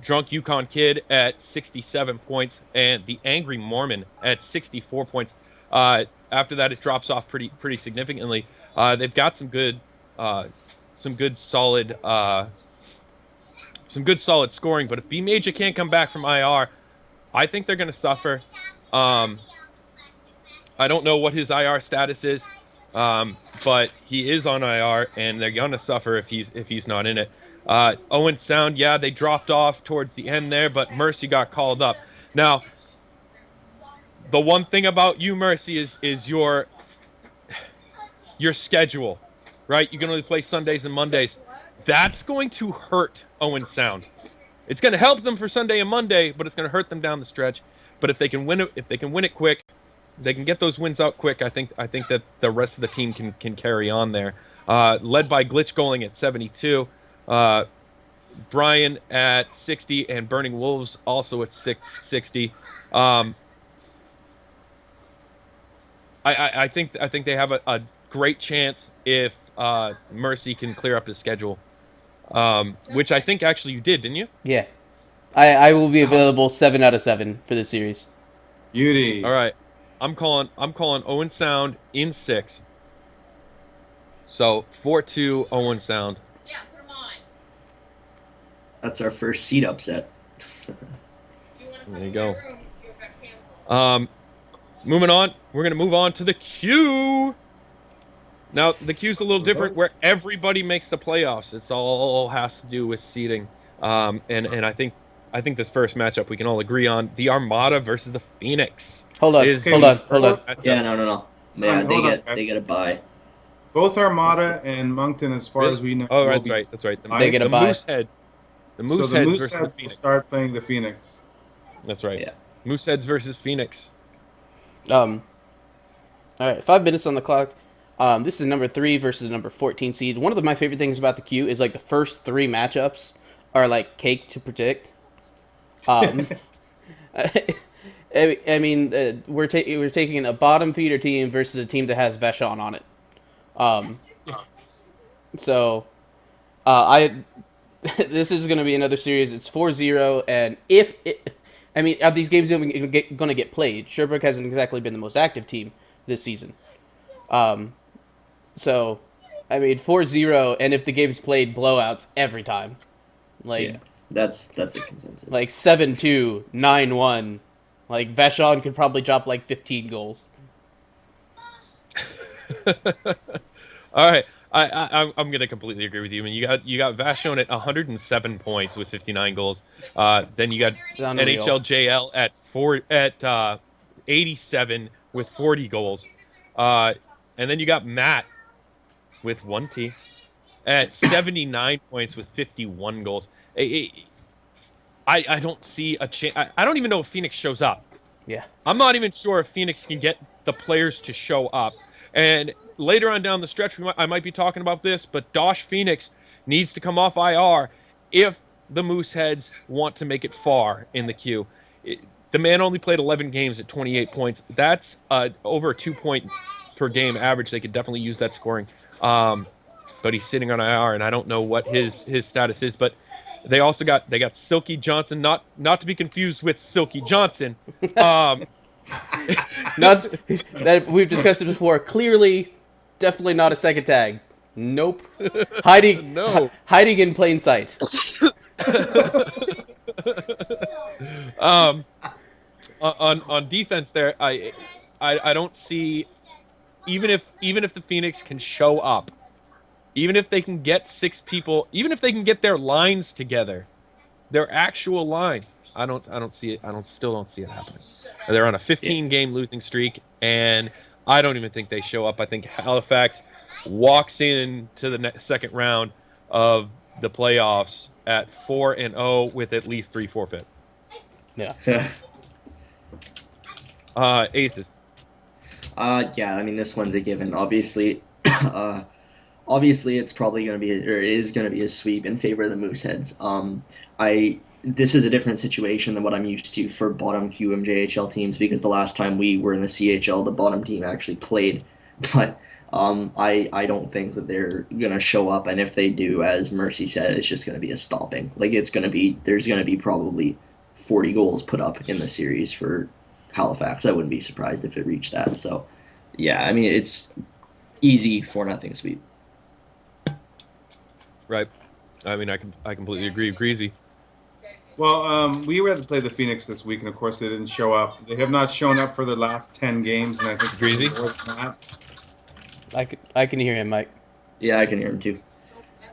Drunk Yukon Kid at 67 points, and the Angry Mormon at 64 points. After that, it drops off pretty significantly. They've got some good solid scoring, but if B Major can't come back from IR, I think they're gonna suffer. I don't know what his IR status is. But he is on IR, and they're gonna suffer if he's not in it. Owen Sound, yeah, they dropped off towards the end there, but Mercy got called up. Now, the one thing about you, Mercy, is your schedule, right? You can only play Sundays and Mondays. That's going to hurt Owen Sound. It's going to help them for Sunday and Monday, but it's going to hurt them down the stretch. But if they can win it quick, they can get those wins out quick. I think that the rest of the team can carry on there. Led by Glitch Goaling at 72, Brian at 60, and Burning Wolves also at 60. I think they have a great chance if Mercy can clear up his schedule, which I think actually you did, didn't you? Yeah. I will be available 7 out of 7 for this series. Beauty. All right. I'm calling Owen Sound in 6. So 4-2 Owen Sound. Yeah, put 'em on. That's our first seed upset. There you go. Moving on, we're gonna move on to the Q. Now the Q's a little different, where everybody makes the playoffs. It's all has to do with seeding. And I think this first matchup we can all agree on: the Armada versus the Phoenix. Hold on. Yeah, no. Yeah, they get a bye. Both Armada and Moncton, as far as we know. Oh, that's right. They get a bye. Mooseheads. The Mooseheads versus the will Phoenix. start playing the Phoenix. That's right. Yeah. Mooseheads versus Phoenix. All right, 5 minutes on the clock. This is number 3 versus number 14 seed. One of my favorite things about the Q is like the first 3 matchups are like cake to predict. I mean, we're taking a bottom feeder team versus a team that has Vashon on it. So, this is going to be another series. It's 4-0, and are these games going to get played? Sherbrooke hasn't exactly been the most active team this season. So, I mean, 4-0, and if the game's played, blowouts every time. Like, Yeah, that's a consensus. like 7-2, 9-1. Like, Vashon could probably drop like 15 goals. All right, I'm gonna completely agree with you. I mean, you got Vashon at 107 points with 59 goals. Then you got Unreal. NHLJL at 87 with 40 goals. And then you got Matt with 1T at 79 points with 51 goals. I don't see a chance. I don't even know if Phoenix shows up. Yeah. I'm not even sure if Phoenix can get the players to show up. And later on down the stretch, I might be talking about this, but Dosh Phoenix needs to come off IR if the Mooseheads want to make it far in the queue. The man only played 11 games at 28 points. That's over a 2-point per game average. They could definitely use that scoring. But he's sitting on IR, and I don't know what his status is. But they also got Silky Johnson, not to be confused with Silky Johnson. Not that we've discussed it before. Clearly, definitely not a second tag. Nope. Hiding in plain sight. On defense there, I don't see, even if the Phoenix can show up, even if they can get 6 people, even if they can get their lines together, their actual lines, I don't see it. Still don't see it happening. They're on a 15-game losing streak, and I don't even think they show up. I think Halifax walks into the second round of the playoffs at 4-0 with at least 3 forfeits. Yeah. Aces. Yeah, I mean, this one's a given. Obviously, it's probably going to be, or it is going to be a sweep in favor of the Mooseheads. this is a different situation than what I'm used to for bottom QMJHL teams because the last time we were in the CHL, the bottom team actually played. But I don't think that they're gonna show up, and if they do, as Mercy said, it's just gonna be a stomping. Like there's gonna be probably 40 goals put up in the series for Halifax. I wouldn't be surprised if it reached that. So, yeah, I mean it's easy 4-0 sweep. Right. I mean, I completely agree. Greasy. Well, we had to play the Phoenix this week, and of course they didn't show up. They have not shown up for the last 10 games, and I think Greasy? it's not. I can hear him, Mike. Yeah, I can hear him too.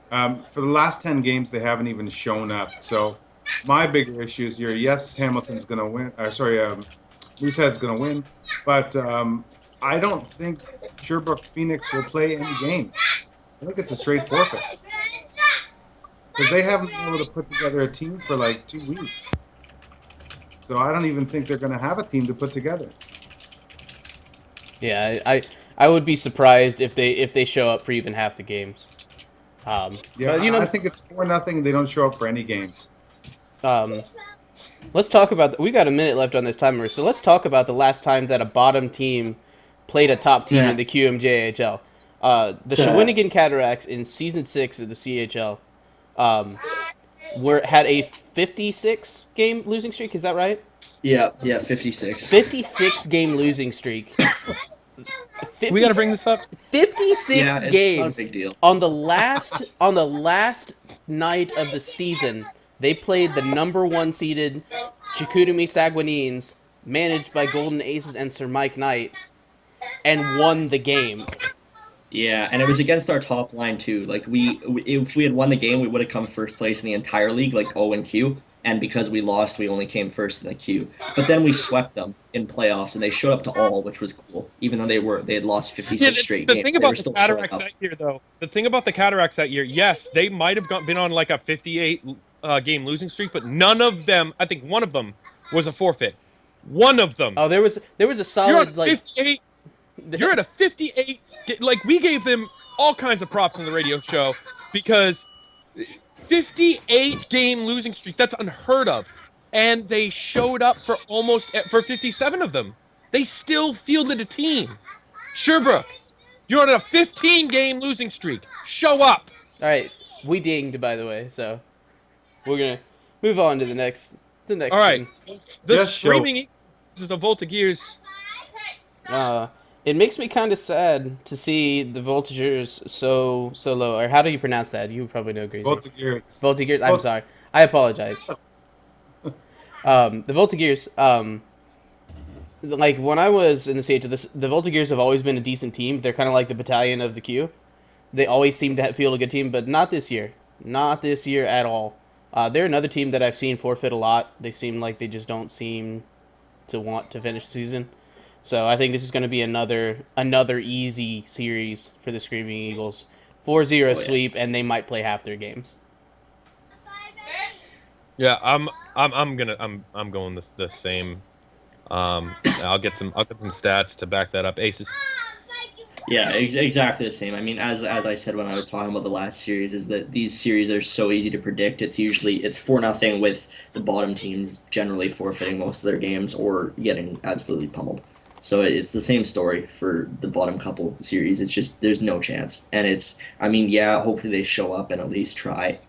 For the last 10 games, they haven't even shown up. So my bigger issue is here. Yes, Hamilton's going to win. Moosehead's going to win. But I don't think Sherbrooke Phoenix will play any games. I think it's a straight forfeit. Because they haven't been able to put together a team for like 2 weeks. So I don't even think they're going to have a team to put together. Yeah, I would be surprised if they show up for even half the games. Yeah, but, you know, I think it's 4-0. They don't show up for any games. let's talk about. We got a minute left on this timer, so let's talk about the last time that a bottom team played a top team in the QMJHL. The Shawinigan Cataracts in season 6 of the CHL had a 56 game losing streak. Is that right? Yeah, 56. 56 game losing streak. We got to bring this up. 56 games not a big deal. on the last night of the season. They played the number 1 seeded Chicoutimi Saguenines, managed by Golden Aces and Sir Mike Knight, and won the game. Yeah, and it was against our top line too. Like if we had won the game, we would have come first place in the entire league, like O and Q. And because we lost, we only came first in the Q. But then we swept them in playoffs, and they showed up to all, which was cool. Even though they had lost 56 straight games. The thing about the Cataracts that year, though, yes, they might have been on like a 58 game losing streak, but none of them. I think one of them was a forfeit. One of them. Oh, there was a solid You're at 58. You're at a 58. Like, we gave them all kinds of props on the radio show because 58 game losing streak, that's unheard of. And they showed up for 57 of them. They still fielded a team. Sherbrooke, you're on a 15 game losing streak. Show up. All right, we dinged, by the way, so we're gonna move on to the next. All right, team. the Screaming Eagles is the Voltigeurs. It makes me kind of sad to see the Voltigeurs so low. Or how do you pronounce that? You probably know, Greasy. Voltigeurs. Voltigeurs. I'm sorry. I apologize. The Voltigeurs. Like when I was in the CHL, the Voltigeurs have always been a decent team. They're kind of like the battalion of the Q. They always seem to field a good team, but not this year. Not this year at all. They're another team that I've seen forfeit a lot. They seem like they just don't seem to want to finish the season. So I think this is going to be another easy series for the Screaming Eagles. 4-0 sweep, and they might play half their games. Yeah, I'm going the same. I'll get some stats to back that up. Aces. Yeah, exactly the same. I mean, as I said when I was talking about the last series, is that these series are so easy to predict. It's 4-0 with the bottom teams generally forfeiting most of their games or getting absolutely pummeled. So it's the same story for the bottom couple series. It's just there's no chance, and hopefully they show up and at least try,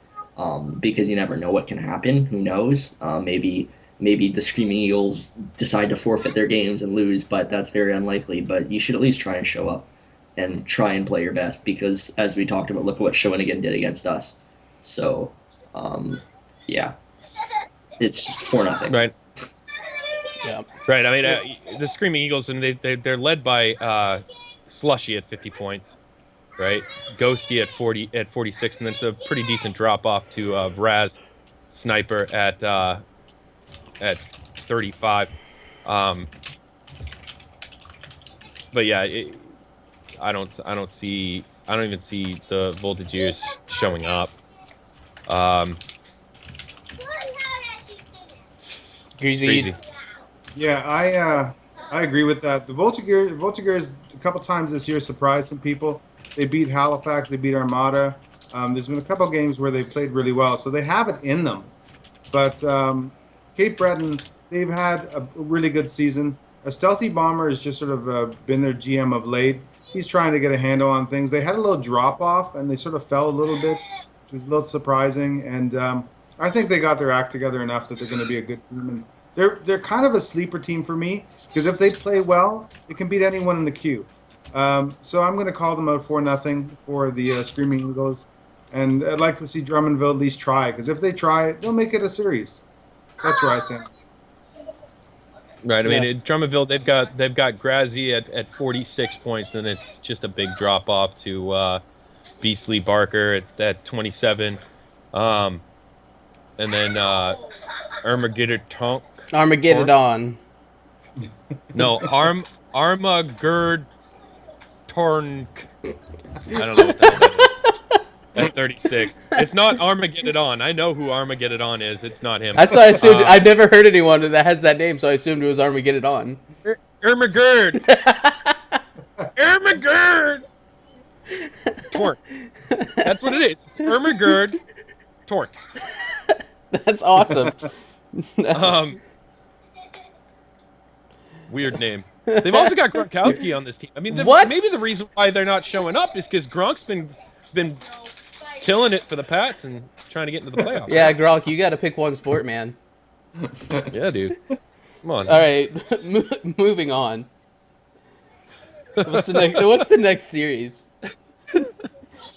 because you never know what can happen. Who knows? Maybe the Screaming Eagles decide to forfeit their games and lose, but that's very unlikely. But you should at least try and show up and try and play your best, because as we talked about, look at what Shawinigan did against us. So, it's just 4-0. Right. Yeah. Right. I mean, the Screaming Eagles, and they're led by Slushy at 50 points, right? Ghosty at 46, and then it's a pretty decent drop off to Vraz Sniper at 35. But yeah, I don't even see the Voltigeurs showing up. Greasy. Yeah, I agree with that. The Voltigeurs a couple times this year surprised some people. They beat Halifax, they beat Armada. There's been a couple games where they played really well, so they have it in them. But Cape Breton, they've had a really good season. A Stealthy Bomber has just sort of been their GM of late. He's trying to get a handle on things. They had a little drop off and they sort of fell a little bit, which was a little surprising. And I think they got their act together enough that they're going to be a good team. And they're kind of a sleeper team for me because if they play well, they can beat anyone in the queue. So I'm going to call them out 4-0 for the Screaming Eagles. And I'd like to see Drummondville at least try, because if they try it, they'll make it a series. That's where I stand. Right. I mean, Yeah. Drummondville, they've got Grazzi at 46 points, and it's just a big drop off to Beastly Barker at 27, and then Armageddon Tonk. Armageddon. No, Armagerd Tornk. I don't know what that is. At 36. It's not Armageddon. I know who Armageddon is. It's not him. That's why I assumed. I'd never heard anyone that has that name, so I assumed it was Armageddon. Ermagerd. Ermagerd. Torque. That's what it is. It's Ermagerd Torque. That's awesome. Weird name. They've also got Gronkowski on this team. I mean, What? maybe the reason why they're not showing up is because Gronk's been killing it for the Pats and trying to get into the playoffs. Yeah, Gronk, you got to pick one sport, man. Yeah, dude. Come on. All right, moving on. What's the next series?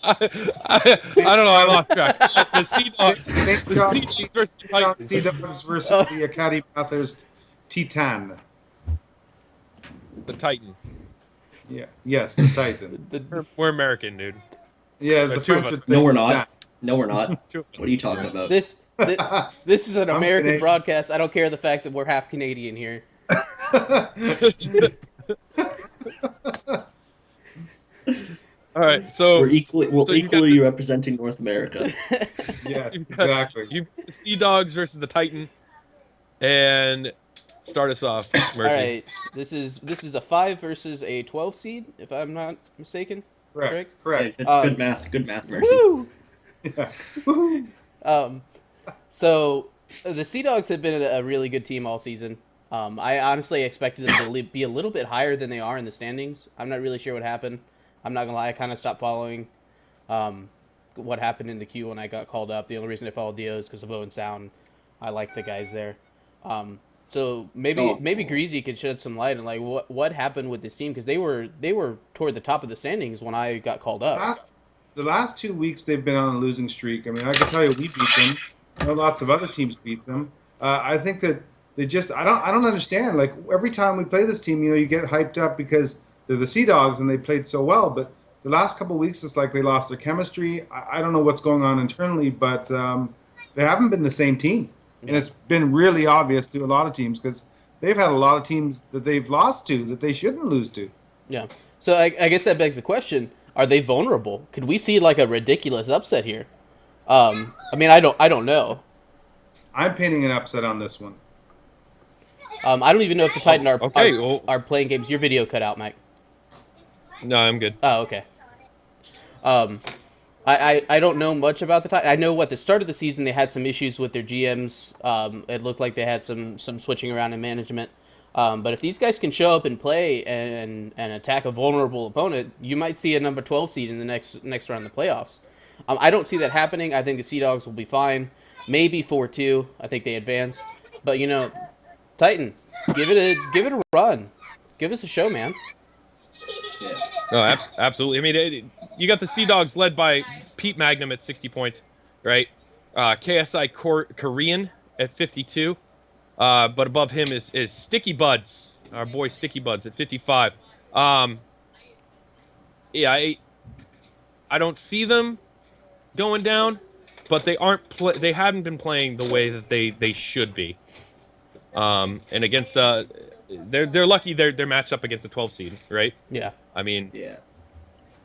I don't know. I lost track. The Sea Dogs. St. John The Sea Dogs versus the Titans. Sea Dogs versus the Acadie Bathurst Titan. The Titan. Yeah. Yes, the Titan. We're American, dude. Yeah, as the Two of French us. would say. No, we're not. No, we're not. Two of us. What are you talking about? This is an I'm American Canadian. broadcast. I don't care the fact that we're half Canadian here. All right, so We're so you got equally representing North America. Yes, you've got- exactly. you the Sea Dogs versus the Titan, and start us off, Murphy. All right, this is a 5 versus a 12 seed, if I'm not mistaken. Correct. Hey, Correct. good math. Good math, Mercy. Woo! Yeah. Woohoo. So the Sea Dogs have been a really good team all season. I honestly expected them to be a little bit higher than they are in the standings. I'm not really sure what happened. I'm not gonna lie, I kind of stopped following what happened in the queue when I got called up. The only reason I followed Dio is because of Owen Sound. I like the guys there. So maybe Greasy could shed some light on like what happened with this team, because they were toward the top of the standings when I got called up. The last 2 weeks they've been on a losing streak. I mean, I can tell you we beat them. I know lots of other teams beat them. I think that they just I don't understand. Like every time we play this team, you get hyped up because they're the Sea Dogs and they played so well. But the last couple of weeks, it's like they lost their chemistry. I don't know what's going on internally, but they haven't been the same team, and it's been really obvious to a lot of teams because they've had a lot of teams that they've lost to that they shouldn't lose to. Yeah. So I guess that begs the question: are they vulnerable? Could we see like a ridiculous upset here? I mean, I don't know. I'm painting an upset on this one. I don't even know if the Titan okay, well- are playing games. Your video cut out, Mike. No, I'm good. Oh, okay. I don't know much about the Titan. I know at the start of the season they had some issues with their GMs. It looked like they had some switching around in management. But if these guys can show up and play and attack a vulnerable opponent, you might see a number 12 seed in the next round of the playoffs. I don't see that happening. I think the Sea Dogs will be fine. Maybe 4-2. I think they advance. But Titan, give it a run. Give us a show, man. No, absolutely. I mean, you got the Sea Dogs led by Pete Magnum at 60 points, right? KSI Korean at 52. But above him is Sticky Buds, our boy Sticky Buds at 55. Yeah, I don't see them going down, but they they haven't been playing the way that they should be. And against they're lucky they're matched up against the 12 seed, right? Yeah. I mean, Yeah.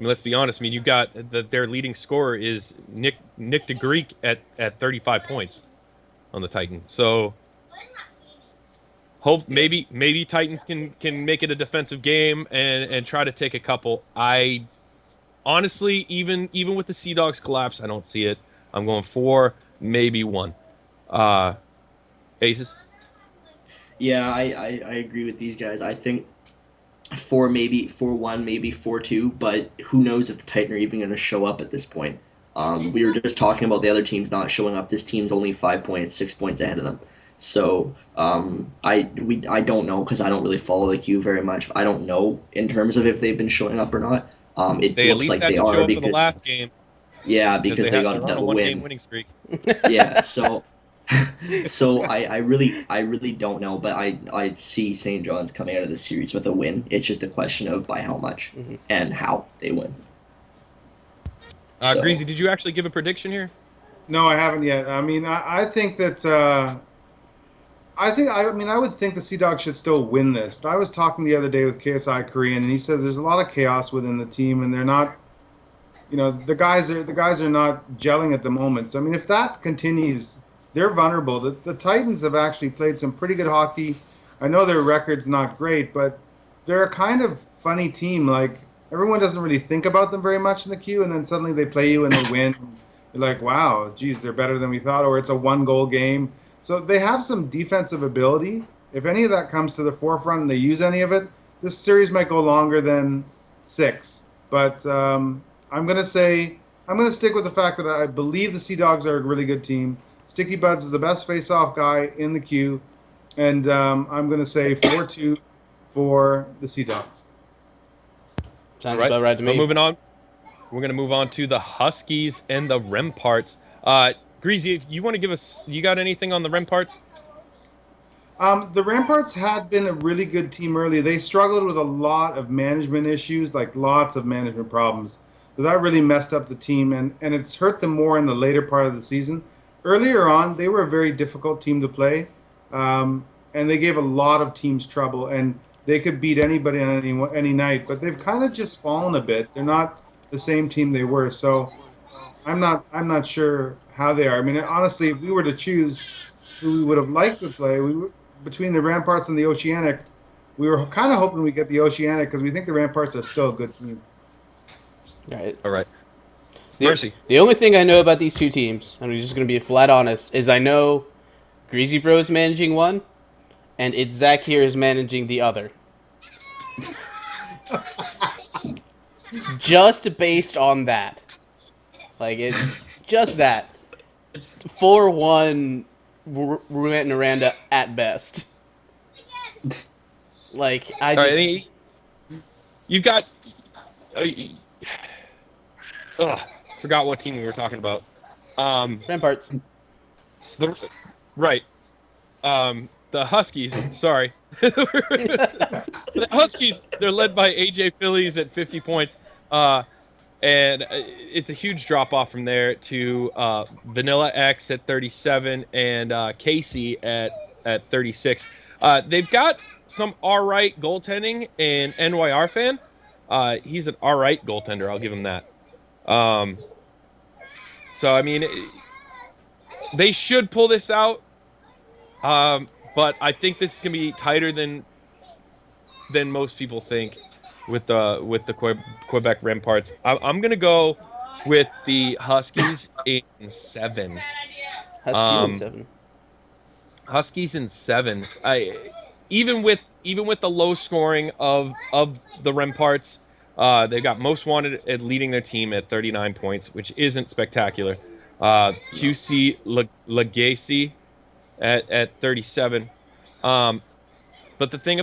let's be honest. I mean, you got their leading scorer is Nick DeGreek at 35 points on the Titans. So maybe Titans can make it a defensive game and try to take a couple. I honestly, even with the Sea Dogs collapse, I don't see it. I'm going 4, maybe 1. Aces. Yeah, I agree with these guys. I think 4, maybe 4-1, maybe 4-2, but who knows if the Titan are even going to show up at this point. We were just talking about the other teams not showing up. This team's only 5 points, 6 points ahead of them. So I don't know because I don't really follow the queue very much. I don't know in terms of if they've been showing up or not. It They at looks least like had they to are show up for the because last game yeah, because because they got they're on a the one-game win. winning streak. Yeah, so I really don't know, but I see St. John's coming out of the series with a win. It's just a question of by how much and how they win. So Greasy, did you actually give a prediction here? No, I haven't yet. I mean, I think that I mean I would think the Sea Dogs should still win this. But I was talking the other day with KSI Korean, and he says there's a lot of chaos within the team, and they're not, the guys are not gelling at the moment. So I mean, if that continues, they're vulnerable. The Titans have actually played some pretty good hockey. I know their record's not great, but they're a kind of funny team. Like everyone doesn't really think about them very much in the queue, and then suddenly they play you and they win. You're like, wow, geez, they're better than we thought, or it's a one-goal game. So they have some defensive ability. If any of that comes to the forefront and they use any of it, this series might go longer than 6. But I'm gonna stick with the fact that I believe the Sea Dogs are a really good team. Sticky Buds is the best face-off guy in the queue, and I'm gonna say 4-2 for the Sea Dogs. Sounds about right to me. Well, moving on. We're going to move on to the Huskies and the Remparts. Greasy, if you want to give us, you got anything on the Remparts? The Ramparts had been a really good team early. They struggled with a lot of management issues, like lots of management problems. So that really messed up the team, and it's hurt them more in the later part of the season. Earlier on, they were a very difficult team to play, and they gave a lot of teams trouble, and they could beat anybody on any night. But they've kind of just fallen a bit. They're not the same team they were. So I'm not sure how they are. I mean, honestly, if we were to choose who we would have liked to play, between the Ramparts and the Oceanic, we were kind of hoping we get the Oceanic because we think the Ramparts are still a good team. All right. The, Mercy. the only thing I know about these two teams, and I'm just going to be flat honest, is I know Greasy Bro is managing one, and it's Zach here is managing the other. Just based on that. Just that. 4-1 Miranda at best. Like, I All just... right, you've got... forgot what team we were talking about. Ramparts. Right. The Huskies, sorry. The Huskies, they're led by AJ Phillies at 50 points. And it's a huge drop-off from there to Vanilla X at 37 and Casey at 36. They've got some all-right goaltending in NYR fan. He's an all-right goaltender, I'll give him that. So, I mean, they should pull this out. But I think this is going to be tighter than most people think with the Quebec Remparts. I'm going to go with the Huskies in 7. Huskies in 7. Even with the low scoring of the Remparts, they got most wanted at leading their team at 39 points, which isn't spectacular. QC Legacy at 37. But the thing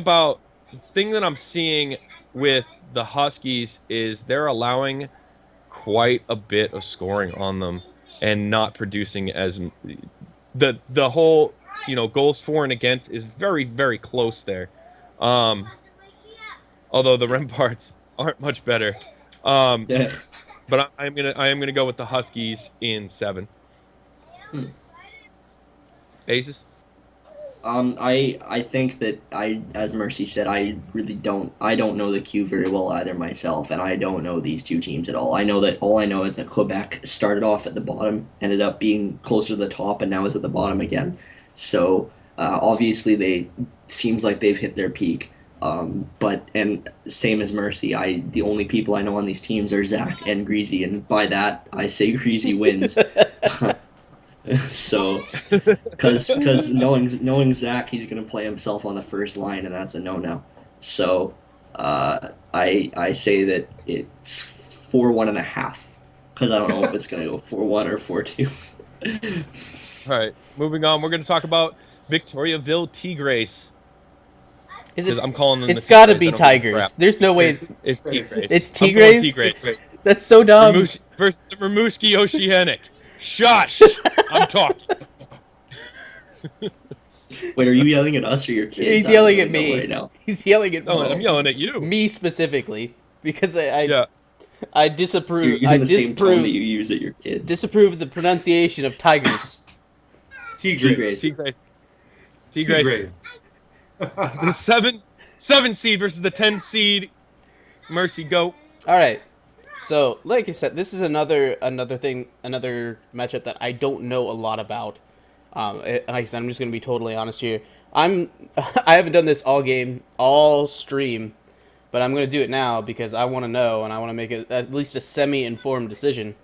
that I'm seeing with the Huskies is they're allowing quite a bit of scoring on them and not producing as the whole goals for and against is very, very close there. Although the Remparts aren't much better. But I am gonna go with the Huskies in 7. Aces. I think that as Mercy said, I don't know the queue very well either myself, and I don't know these two teams at all. All I know is that Quebec started off at the bottom, ended up being closer to the top, and now is at the bottom again. So obviously seems like they've hit their peak. But same as Mercy, the only people I know on these teams are Zach and Greasy, and by that I say Greasy wins. So, because knowing Zach, he's gonna play himself on the first line, and that's a no. So, I say that it's 4-1.5, because I don't know if it's gonna go 4-1 or 4-2. All right, moving on. We're going to talk about Victoriaville Tigres. Is it? I'm calling them. It's the got to Tigres. be I don't give a Tigers. crap. There's no way. It's Tigres. It's I'm going Tigres? Tigres. That's so dumb. Versus the Rimouski Oceanic. Shush! I'm talking. Wait, are you yelling at us or your kids? He's I don't yelling really at know me. right now. He's yelling at No, I'm yelling at you. me specifically because Yeah. I You're disapprove. using the same tone that you use at your kids. disapprove of the pronunciation of tigers. Tigres. Tigres. Tigres. The seven seed versus the 10 seed. Mercy, go. All right. So, like I said, this is another matchup that I don't know a lot about. Like I said, I'm just gonna be totally honest here. I haven't done this all stream, but I'm gonna do it now because I want to know and I want to make at least a semi-informed decision.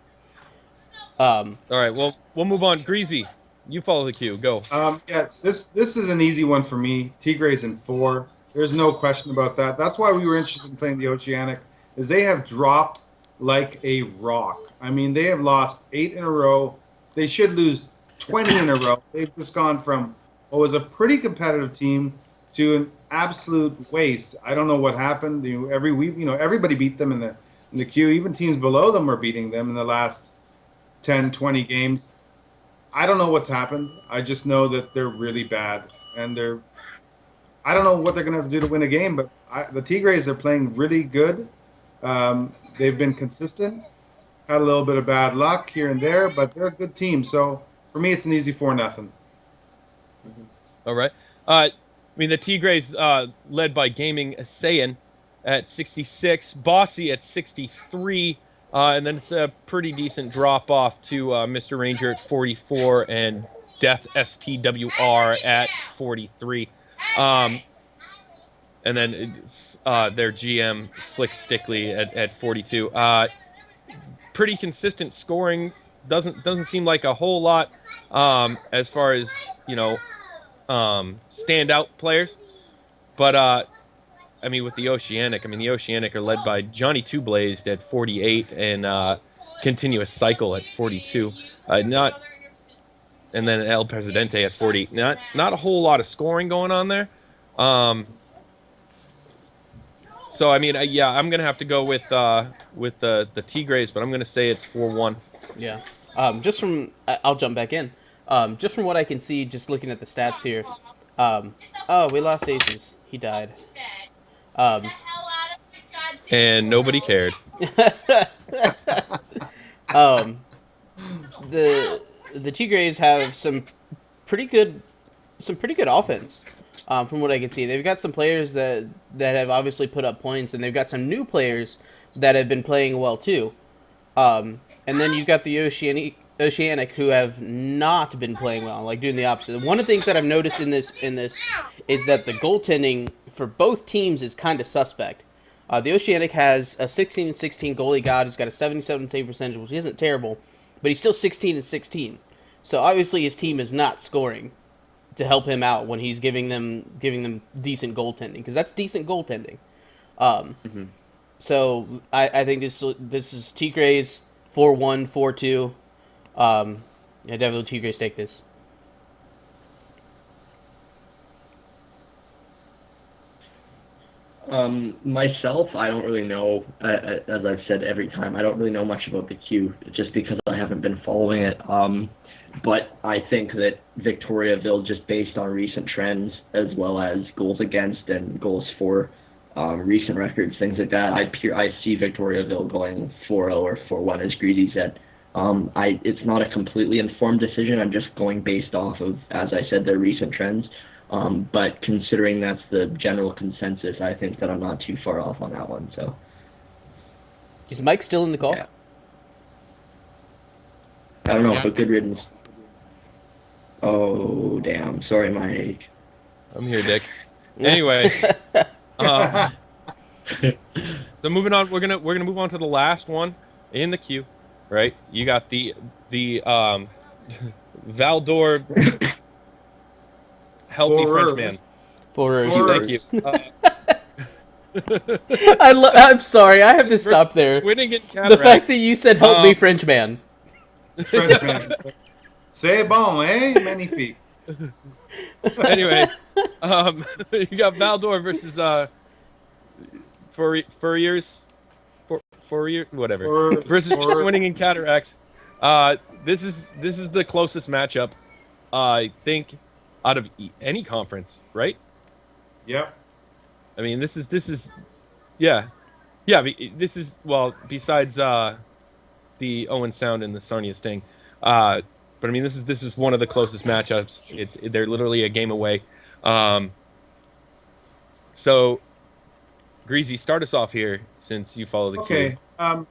All right, well, we'll move on. Greasy, you follow the cue. Go. Yeah, this is an easy one for me. Tigres in 4. There's no question about that. That's why we were interested in playing the Oceanic, is they have dropped like a rock. I mean, they have lost 8 in a row. They should lose 20 in a row. They've just gone from what was a pretty competitive team to an absolute waste. I don't know what happened. Every week, everybody beat them in the queue. Even teams below them are beating them in the last 10, 20 games. I don't know what's happened. I just know that they're really bad, and I don't know what they're going to have to do to win a game, but the Tigres are playing really good. They've been consistent, had a little bit of bad luck here and there, but they're a good team. So for me, it's an easy 4-0. All right. I mean, the Tigres led by Gaming Saiyan at 66, Bossy at 63, and then it's a pretty decent drop off to Mr. Ranger at 44 and Death STWR at 43. And then their GM Slick Stickley at 42. Pretty consistent scoring. Doesn't seem like a whole lot as far as standout players. But I mean, with the Oceanic, the Oceanic are led by Johnny Two Blazed at 48 and Continuous Cycle at 42. And then El Presidente at 40. Not a whole lot of scoring going on there. So I'm gonna have to go with the Tigres, but I'm gonna say it's 4-1. Yeah. I'll jump back in. Just from what I can see, just looking at the stats here. We lost Aces. He died. And nobody cared. The Tigres have some pretty good offense. From what I can see, they've got some players that have obviously put up points, and they've got some new players that have been playing well too. And then you've got the Oceanic who have not been playing well, like doing the opposite. One of the things that I've noticed in this is that the goaltending for both teams is kind of suspect. The Oceanic has a 16-16 goalie god who's got a 77 save percentage, which isn't terrible, but he's still 16-16. So obviously his team is not scoring to help him out when he's giving them decent goaltending, because that's decent goaltending. So I think this is Tigres 4-1, 4-2. Definitely Tigres take this. Myself, I don't really know, as I've said every time, I don't really know much about the queue, just because I haven't been following it. But I think that Victoriaville, just based on recent trends, as well as goals against and goals for, recent records, things like that, I see Victoriaville going 4-0 or 4-1, as Greasy said. It's not a completely informed decision. I'm just going based off of, as I said, their recent trends. But considering that's the general consensus, I think that I'm not too far off on that one. So, is Mike still in the call? Yeah. I don't know, but good riddance. Oh, damn. Sorry, Mike. I'm here, Dick. Anyway, so moving on, we're gonna move on to the last one in the queue, right? You got the Valdor, healthy French man. For Thank you. I'm sorry, I have to stop there. Winning The fact that you said "help me, French man." Frenchman. C'est bon, eh? Magnifique. Anyway, you got Valdor versus Fourier, whatever, versus Winning in Cataracts. This is the closest matchup, I think, out of any conference, right? Yep. I mean, this is, yeah. This is, well, besides the Owen Sound and the Sarnia Sting, but I mean, this is one of the closest matchups. They're literally a game away. So, Greasy, start us off here since you follow the Okay. queue.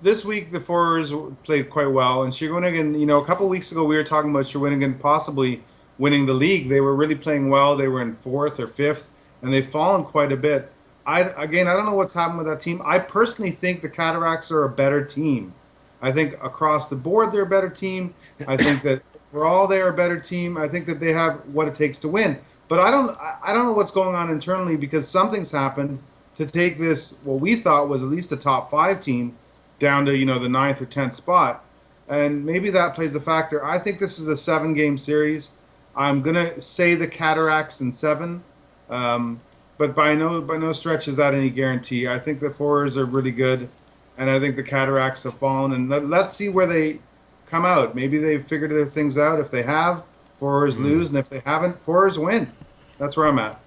This week the Forwards played quite well, and Shawinigan. A couple weeks ago we were talking about Shawinigan possibly winning the league. They were really playing well. They were in 4th or 5th, and they've fallen quite a bit. I don't know what's happened with that team. I personally think the Cataracts are a better team. I think across the board they're a better team. I think that overall they're a better team. I think that they have what it takes to win. But I don't know what's going on internally, because something's happened to take this, what we thought was at least a top 5 team, down to the 9th or 10th spot, and maybe that plays a factor. I think this is a 7-game series. I'm gonna say the Cataracts in 7, but by no stretch is that any guarantee. I think the Forwards are really good, and I think the Cataracts have fallen. And let's see where they come out. Maybe they've figured their things out. If they have, Forwards lose, and if they haven't, Forwards win. That's where I'm at.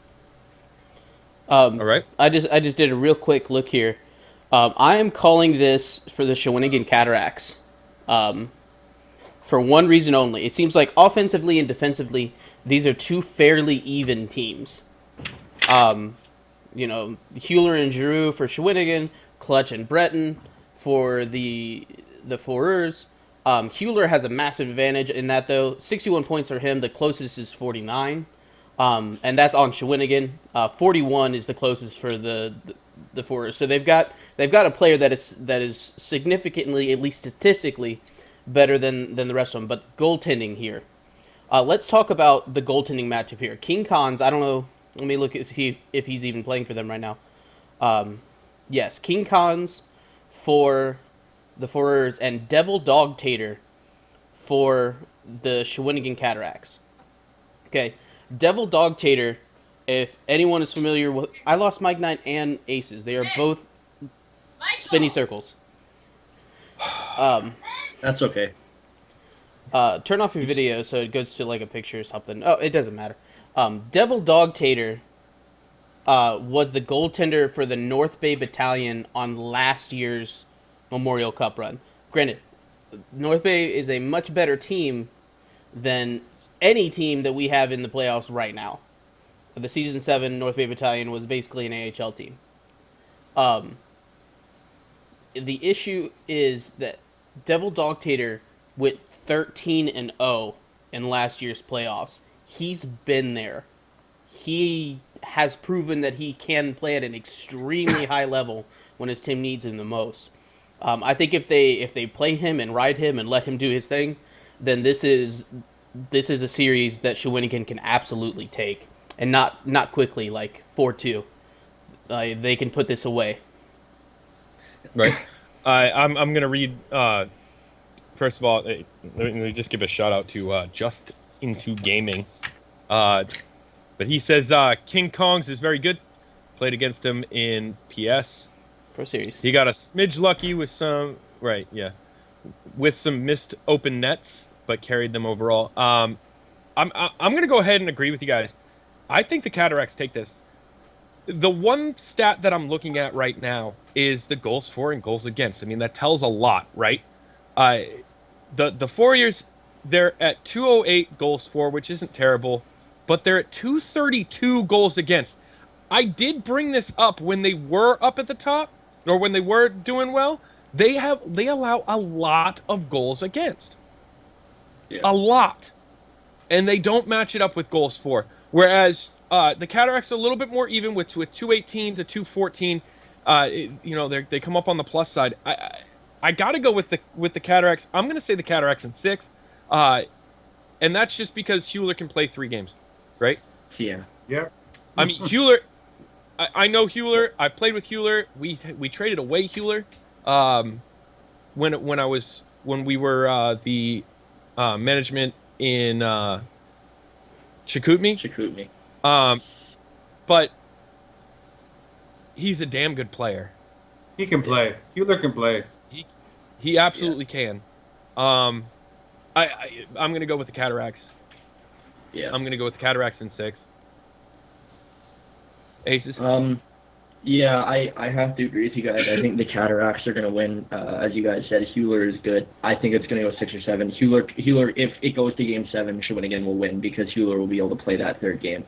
All right. I just did a real quick look here. I am calling this for the Shawinigan Cataracts, for one reason only. It seems like offensively and defensively, these are two fairly even teams. Hewler and Giroux for Shawinigan, Clutch and Breton for the Foreurs. Hewler has a massive advantage in that, though. 61 points for him. The closest is 49. And that's on Shawinigan. 41 is the closest for the Foreurs. So they've got a player that is significantly, at least statistically, better than the rest of them. But goaltending here. Let's talk about the goaltending matchup here. King Khans, I don't know. Let me look at see if he's even playing for them right now. Yes, King Khans for the Foreurs and Devil Dog Tater for the Shawinigan Cataracts. Okay, Devil Dog Tater, if anyone is familiar with... I lost Mike Knight and Aces. They are both spinny circles. That's okay. Turn off your video so it goes to like a picture or something. Oh, it doesn't matter. Devil Dog Tater was the goaltender for the North Bay Battalion on last year's Memorial Cup run. Granted, North Bay is a much better team than any team that we have in the playoffs right now. The Season 7 North Bay Battalion was basically an AHL team. The issue is that Devil Dog Tater went 13-0 in last year's playoffs. He's been there. He has proven that he can play at an extremely high level when his team needs him the most. I think if they play him and ride him and let him do his thing, then this is a series that Shawinigan can absolutely take, and not quickly, like 4-2. They can put this away. Right. I'm gonna read. First of all, let me just give a shout out to Just Into Gaming. But he says King Kongs is very good. Played against him in PS Pro Series. He got a smidge lucky with some with some missed open nets, but carried them overall. I'm gonna go ahead and agree with you guys. I think the Cataracts take this. The one stat that I'm looking at right now is the goals for and goals against. I mean, that tells a lot, right? The Warriors, they're at 208 goals for, which isn't terrible, but they're at 232 goals against. I did bring this up when they were up at the top, or when they were doing well. They allow a lot of goals against. Yeah. A lot. And they don't match it up with goals for. Whereas the Cataracts are a little bit more even with 218 to 214. They come up on the plus side. I got to go with the Cataracts. I'm going to say the Cataracts in 6. and that's just because Hewler can play 3 games, right? Yeah. Yeah. I mean, Hewler. I know Hewler. I played with Hewler. We traded away Hewler. When we were the management in Chicoutimi. But he's a damn good player. He can play. Hewler can play. He absolutely can. I'm gonna go with the Cataracts. Yeah. I'm gonna go with the Cataracts in 6. Aces. Yeah, I have to agree with you guys. I think the Cataracts are going to win. As you guys said, Hewler is good. I think it's going to go 6 or 7. Hewler, if it goes to Game 7, Shawinigan will win because Hewler will be able to play that 3rd game.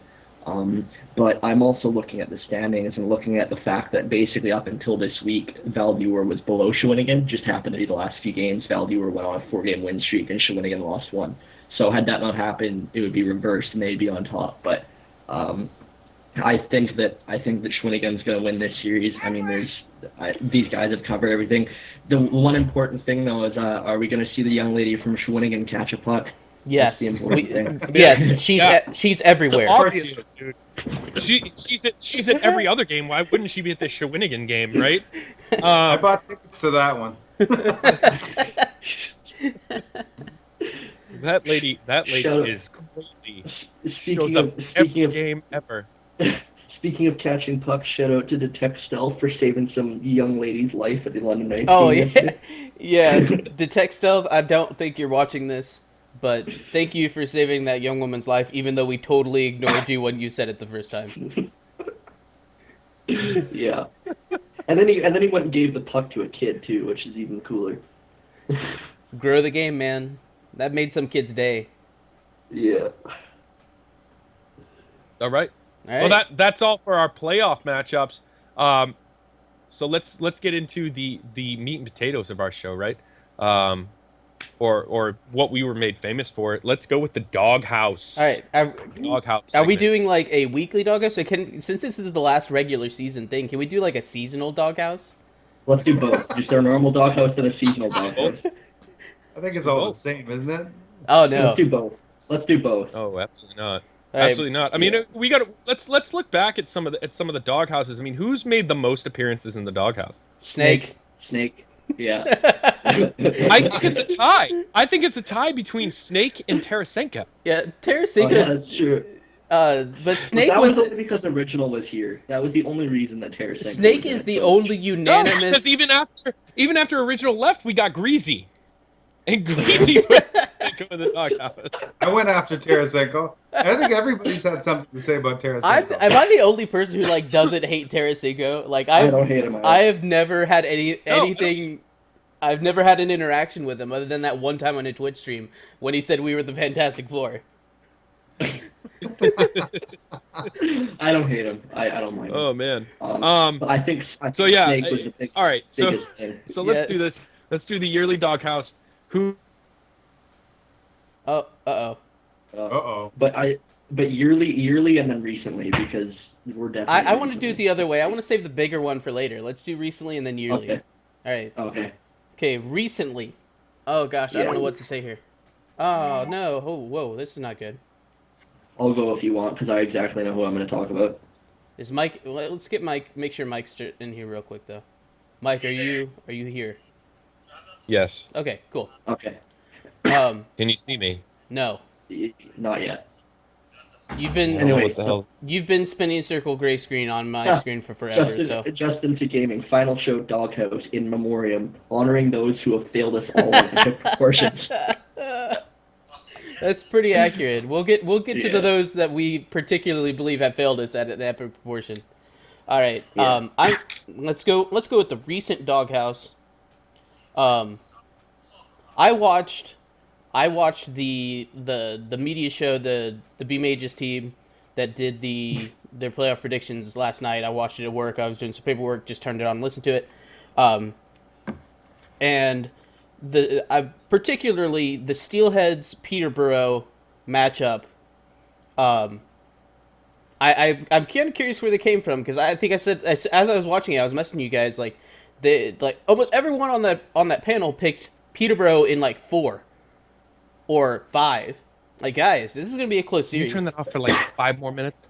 But I'm also looking at the standings and looking at the fact that basically up until this week, Val-d'Or was below Shawinigan. Just happened to be the last few games. Val-d'Or went on a 4-game win streak and Shawinigan lost 1. So had that not happened, it would be reversed and they'd be on top. But I think that Shawinigan's going to win this series. I mean, these guys have covered everything. The one important thing, though, is are we going to see the young lady from Shawinigan catch a puck? Yes. That's the important thing. Yes, Yeah. she's everywhere. Obvious, dude. She's at every other game. Why wouldn't she be at the Shawinigan game, right? I bought tickets to that one. That lady Shout- is crazy. Shows Speaking up of every game ever. speaking of catching pucks, shout out to Detect Stealth for saving some young lady's life at the London Knights. Oh game yeah, yesterday. yeah. Detect Stealth. I don't think you're watching this, but thank you for saving that young woman's life. Even though we totally ignored you when you said it the first time. Yeah. And then he went and gave the puck to a kid too, which is even cooler. Grow the game, man. That made some kid's day. Yeah. All right. All right. Well, that's all for our playoff matchups. So let's get into the meat and potatoes of our show, right? Or what we were made famous for. Let's go with the Doghouse. All right. Doghouse. Are we segment. doing like a weekly Doghouse? So since this is the last regular season thing, can we do like a seasonal Doghouse? Let's do both. Just our normal doghouse and a seasonal doghouse. I think it's all the same, isn't it? Oh no. Let's do both. Let's do both. Oh, absolutely not. All right. Absolutely not. I mean, we got to let's look back at some of the Doghouses. I mean, who's made the most appearances in the Doghouse? Snake. Yeah. I think it's a tie. I think it's a tie between Snake and Tarasenko. Yeah, Oh, Tarasenko. yeah, that's true. But Snake that was was only because Original was here. That was the only reason that Tarasenko Snake was is in the it. only No, unanimous. because even after Original left, we got Greasy, and Greasy was Tarasenko in the Doghouse. I went after Tarasenko. I think everybody's had something to say about Tarasenko. Am I the only person who like doesn't hate Tarasenko? Like I don't hate him at all. I have never had anything. I've never had an interaction with him other than that one time on a Twitch stream when he said we were the Fantastic Four. I don't hate him. I don't mind him. Oh man. But I think So yeah. Snake was the All right. So biggest thing. so let's Yeah. do this. Let's do the yearly Doghouse. Who? Oh, uh-oh. Uh-oh. But yearly and then recently because we're definitely. I want to do it the other way. I want to save the bigger one for later. Let's do recently and then yearly. Okay. All right. Okay. Recently. Oh gosh, I Yeah. don't know what to say here. Oh no. Oh whoa, this is not good. I'll go if you want because I exactly know who I'm going to talk about. Is Mike? Let's get Mike. Make sure Mike's in here real quick though. Mike, are you here? Yes. Okay, cool. Okay. Can you see me? No. Not yet. You've been Anyway, What the hell? You've been spinning a circle gray screen on my screen for forever. Justin to Gaming Final Show Doghouse in memoriam, honoring those who have failed us all in epic proportions. That's pretty accurate. We'll get to Yeah. those that we particularly believe have failed us at an epic proportion. All right. Yeah. Let's go with the recent Doghouse. I watched the media show, the B Mages team that did their playoff predictions last night. I watched it at work. I was doing some paperwork, just turned it on and listened to it. And particularly the Steelheads Peterborough matchup. I'm kind of curious where they came from because I think I said as I was watching it, I was messaging you guys like almost everyone on that panel picked Peterborough in like 4 or 5 Like, guys, this is gonna be a close Can you series. turn that off for like 5 more minutes?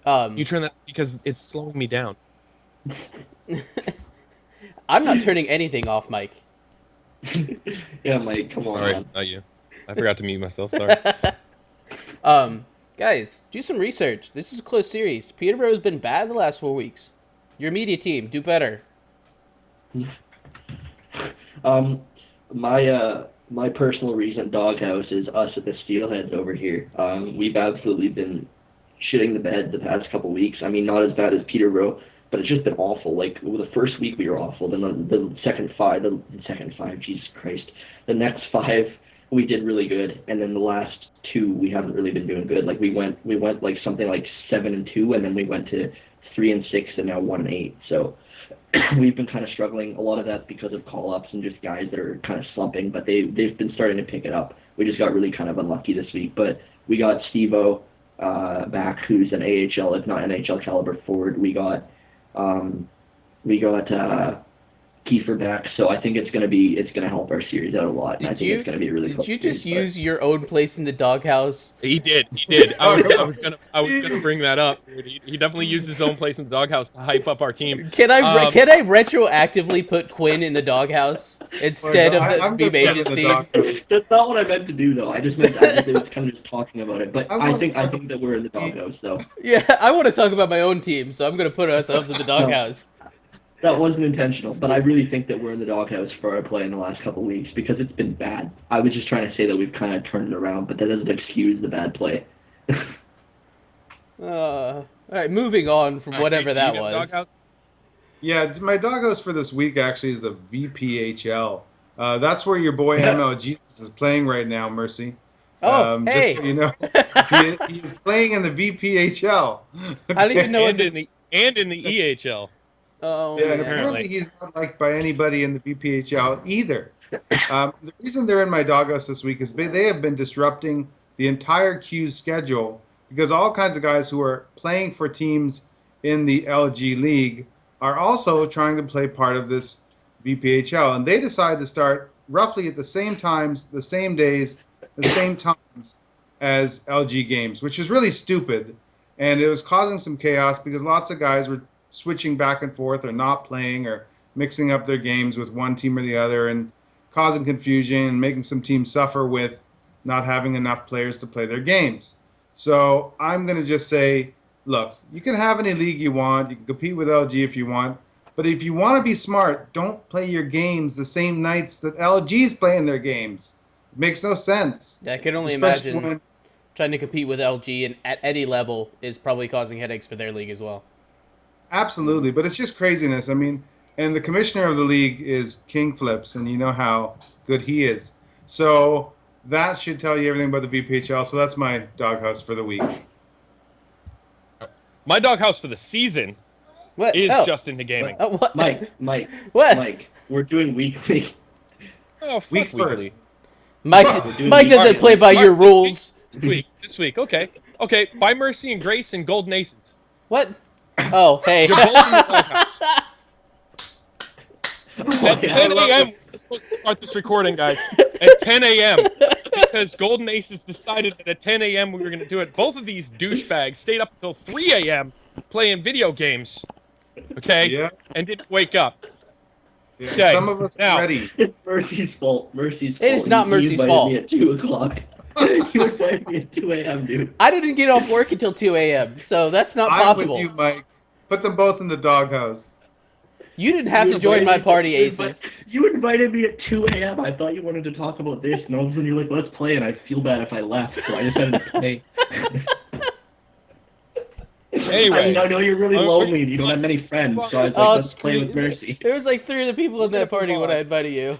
You turn that because it's slowing me down. I'm not turning anything off, Mike. Yeah, Mike, come on. Sorry, Man. not you. I forgot to mute myself. Sorry. Guys, do some research. This is a close series. Peterborough's been bad the last 4 weeks. Your media team, do better. My personal reason, Doghouse, is us at the Steelheads over here. We've absolutely been shitting the bed the past couple weeks. I mean, not as bad as Peterborough, but it's just been awful. Like, the first week we were awful. Then the second five, Jesus Christ. The next 5, we did really good. And then the last 2, we haven't really been doing good. Like, we went like something like 7-2, and then we went to 3-6, and now 1-8. So we've been kind of struggling. A lot of that's because of call-ups and just guys that are kind of slumping, but they've been starting to pick it up. We just got really kind of unlucky this week. But we got Steve-O back, who's an AHL, if not NHL caliber forward. We got Kiefer back, so I think it's gonna help our series out a lot. And I think it's gonna be a really. Did you just use your own place in the doghouse? He did. I was gonna bring that up. He definitely used his own place in the doghouse to hype up our team. Can I retroactively put Quinn in the doghouse instead of the B-Mage's team? That's not what I meant to do, though. I just was kind of just talking about it. But I think that we're in the doghouse, though. Yeah, I want to talk about my own team, so I'm gonna put ourselves in the doghouse. That wasn't intentional, but I really think that we're in the doghouse for our play in the last couple of weeks because it's been bad. I was just trying to say that we've kind of turned it around, but that doesn't excuse the bad play. All right, moving on from whatever that was. Yeah, my doghouse for this week actually is the VPHL. That's where your boy MLGesus is playing right now, Mercy. Oh, hey. Just so you know, he is playing in the VPHL. I didn't even know and in the EHL. Oh, yeah, and man. apparently he's not liked by anybody in the VPHL either. The reason they're in my doghouse this week is they have been disrupting the entire Q's schedule because all kinds of guys who are playing for teams in the LG League are also trying to play part of this VPHL. And they decided to start roughly at the same times, the same days, the same times as LG games, which is really stupid. And it was causing some chaos because lots of guys were switching back and forth or not playing or mixing up their games with one team or the other and causing confusion and making some teams suffer with not having enough players to play their games. So I'm going to just say, look, you can have any league you want. You can compete with LG if you want. But if you want to be smart, don't play your games the same nights that LG's playing their games. It makes no sense. Yeah, I can only Especially imagine trying to compete with LG and at any level is probably causing headaches for their league as well. Absolutely, but it's just craziness. I mean, and the commissioner of the league is King Flips, and you know how good he is. So that should tell you everything about the VPHL. So that's my doghouse for the week. My doghouse for the season What? is Oh. just into gaming. Oh, what? Mike, What? Mike, we're doing weekly. Oh, fuck Week weekly. first. Mike doesn't play by your rules. This week. Okay. By Mercy and Grace and Golden Aces. What? Oh, hey. You're both in the doghouse. At 10 a.m. we're supposed to start this recording, guys. At 10 a.m. Because Golden Aces decided that at 10 a.m. we were going to do it. Both of these douchebags stayed up until 3 a.m. playing video games. Okay? Yeah. And didn't wake up. Yeah, Okay, some of us now- are ready. It's Mercy's fault. Mercy's fault. It is not Mercy's invited fault. Me at 2 o'clock. You invited me at 2 a.m., dude. I didn't get off work until 2 a.m., so that's not I'm possible. with you, Mike. Put them both in the doghouse. You didn't have You to join invited my me- party, you Aces. You invited me at 2 a.m. I thought you wanted to talk about this, and all of a sudden you're like, let's play, and I feel bad if I left, so I decided to play. Anyway. I know you're really lonely and you don't have many friends, so I was like, Oh, let's play with Mercy. There was like 3 of the people in that party when I invited you.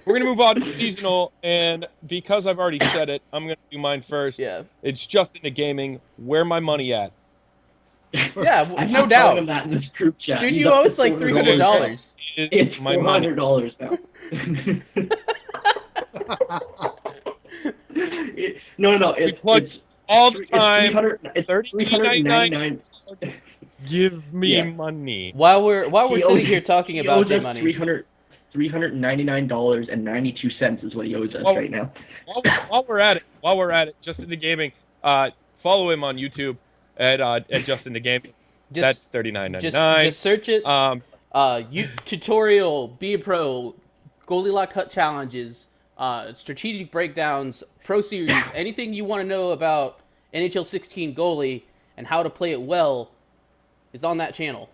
We're going to move on to seasonal, and because I've already said it, I'm going to do mine first. Yeah. It's just into gaming. Where my money at? Yeah, I no keep telling doubt. him that in this group chat. Dude, He's you up owe to us like $400. $300. It's my money. $400 now. No. We plug all the time. It's $39.99. $399. Give me Yeah. money. While we're He sitting owes- here talking he about owes J us Money. $399.92 is what he owes us Oh. right now. While we're at it, Justin the Gaming, follow him on YouTube at Justin the Gaming. That's $39.99. Just search it. Tutorial, be a pro, goalie lock cut challenges, strategic breakdowns, pro series, anything you want to know about NHL 16 goalie and how to play it well is on that channel.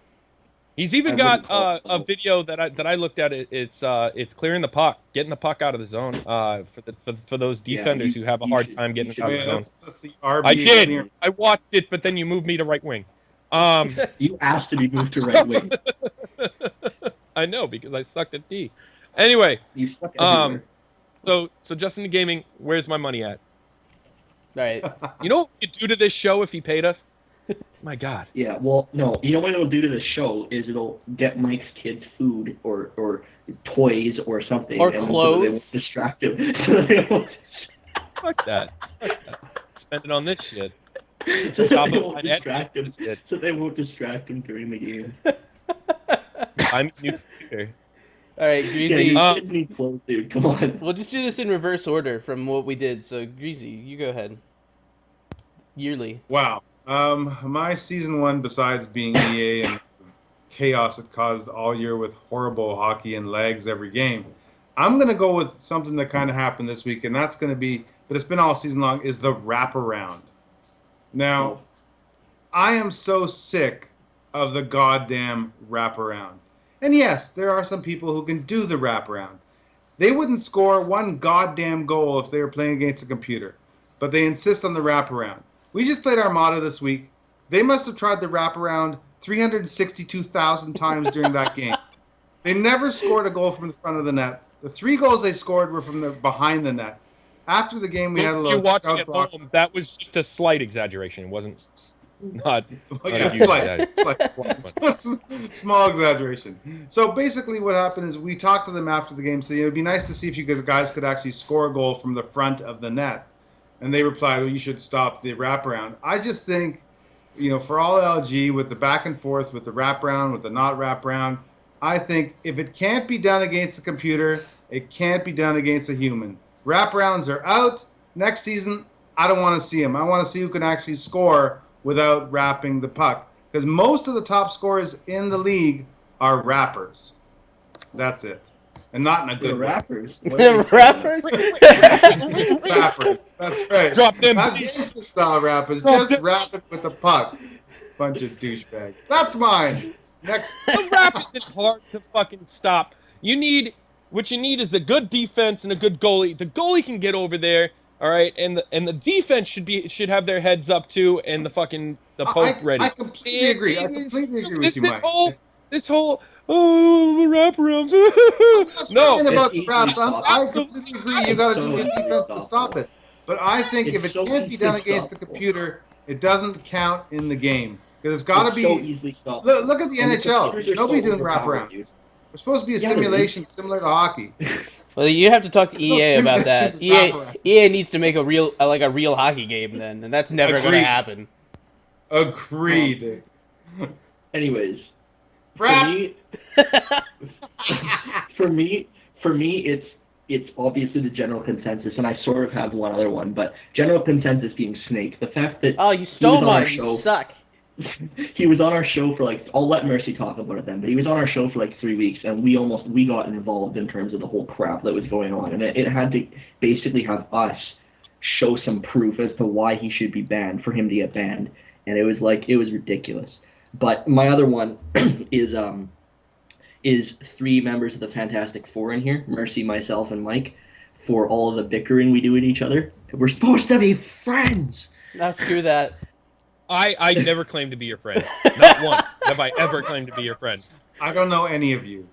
He's even got a video that I looked at. It's clearing the puck, getting the puck out of the zone for those defenders who have a hard time getting it out of the zone. That's the RB. I did. I watched it, but then you moved me to right wing. You asked to be moved to right wing. I know, because I sucked at D. Anyway, You suck everywhere. so Justin the Gaming, where's my money at? All right. You know what we could do to this show if he paid us? My God. Yeah, well, no. You know what it'll do to the show is it'll get Mike's kids food or toys or something. Or and clothes. So they won't distract him. Fuck that. Spend it on this shit. So Top they of won't my head. distract him. So they won't distract him during the game. I'm a new computer. All right, Yeah, Greasy. you kids need clothes, dude. Come on. We'll just do this in reverse order from what we did. So, Greasy, you go ahead. Yearly. Wow. My season one, besides being EA and chaos it caused all year with horrible hockey and legs every game, I'm going to go with something that kind of happened this week, and that's going to be, but it's been all season long, is the wraparound. Now, I am so sick of the goddamn wraparound. And yes, there are some people who can do the wraparound. They wouldn't score one goddamn goal if they were playing against a computer, but they insist on the wraparound. We just played Armada this week. They must have tried the wraparound 362,000 times during that game. They never scored a goal from the front of the net. The 3 goals they scored were from the behind the net. After the game, we had a You're little watching shout at box. home. That was just a slight exaggeration. It wasn't not Yeah, a huge exaggeration. small exaggeration. So basically what happened is we talked to them after the game, saying it would be nice to see if you guys could actually score a goal from the front of the net. And they replied, well, you should stop the wraparound. I just think, for all LG, with the back and forth, with the wraparound, with the not wraparound, I think if it can't be done against a computer, it can't be done against a human. Wraparounds are out. Next season, I don't want to see them. I want to see who can actually score without wrapping the puck. Because most of the top scorers in the league are wrappers. That's it. And not in a The good way. rappers. The rappers? Rappers. That's right. Drop them Not beats. gangsta style rappers. Drop Just them- rap it with the puck. Bunch of douchebags. That's mine. Next. The rap isn't hard to fucking stop. What you need is a good defense and a good goalie. The goalie can get over there, all right, and the defense should have their heads up too, and the poke ready. I completely agree. I completely agree with you, Mike. This whole wraparounds. No, Talking about the it's raps, easily I completely agree. You got to do good defense to stop it. But I think if it It's so can't be done easily against the stoppable. computer, it doesn't count in the game because it's got to It's be. so easily stopped. Look at the And the NHL. computers There's are nobody so doing overpowered, dude. wraparounds. We're supposed to be a Yeah, but simulation similar to hockey. Well, you have to talk to EA about that. simulations of EA needs to make a real hockey game then, and that's never going to Agreed. happen. Agreed. Anyways, Rap. for me, it's obviously the general consensus, and I sort of have one other one, but general consensus being Snake. The fact that Oh, you stole on our mine. You show. suck. he was on our show for I'll let Mercy talk about it then, but he was on our show for 3 weeks, and we got involved in terms of the whole crap that was going on, and it had to basically have us show some proof as to why he should be banned for him to get banned, and it was ridiculous. But my other one is 3 members of the Fantastic Four in here, Mercy, myself, and Mike, for all of the bickering we do with each other. We're supposed to be friends! Now screw that. I never claimed to be your friend. Not once have I ever claimed to be your friend. I don't know any of you.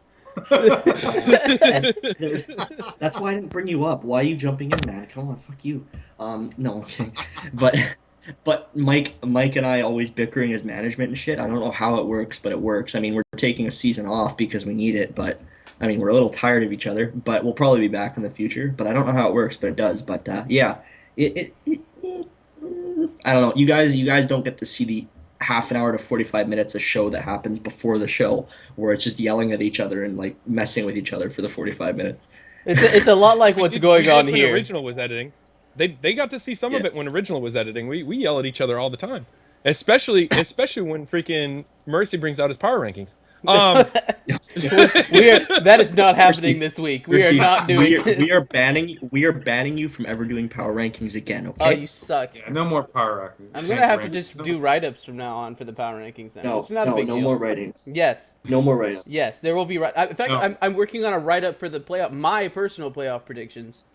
That's why I didn't bring you up. Why are you jumping in, man? Come on, fuck you. No, I'm kidding. But Mike and I always bickering as management and shit. I don't know how it works, but it works. I mean, we're taking a season off because we need it, but I mean, we're a little tired of each other, but we'll probably be back in the future. But I don't know how it works, but it does. But yeah, I don't know. You guys don't get to see the half an hour to 45 minutes a show that happens before the show where it's just yelling at each other and like messing with each other for the 45 minutes. It's a lot like what's going on when here. Original was editing. They got to see some of Yeah. it when Original was editing. We yell at each other all the time, especially when freaking Mercy brings out his power rankings. That is not happening this week. We are Mercy, not doing this. we are banning you from ever doing power rankings again, okay? Oh, you suck. Yeah, no more power rankings. I'm gonna have to just do write-ups from now on for the power rankings. Then. No, It's not a no, big no deal. more writings. Yes, No more writings. yes, there will be in fact, No. I'm working on a write-up for the playoff, my personal playoff predictions.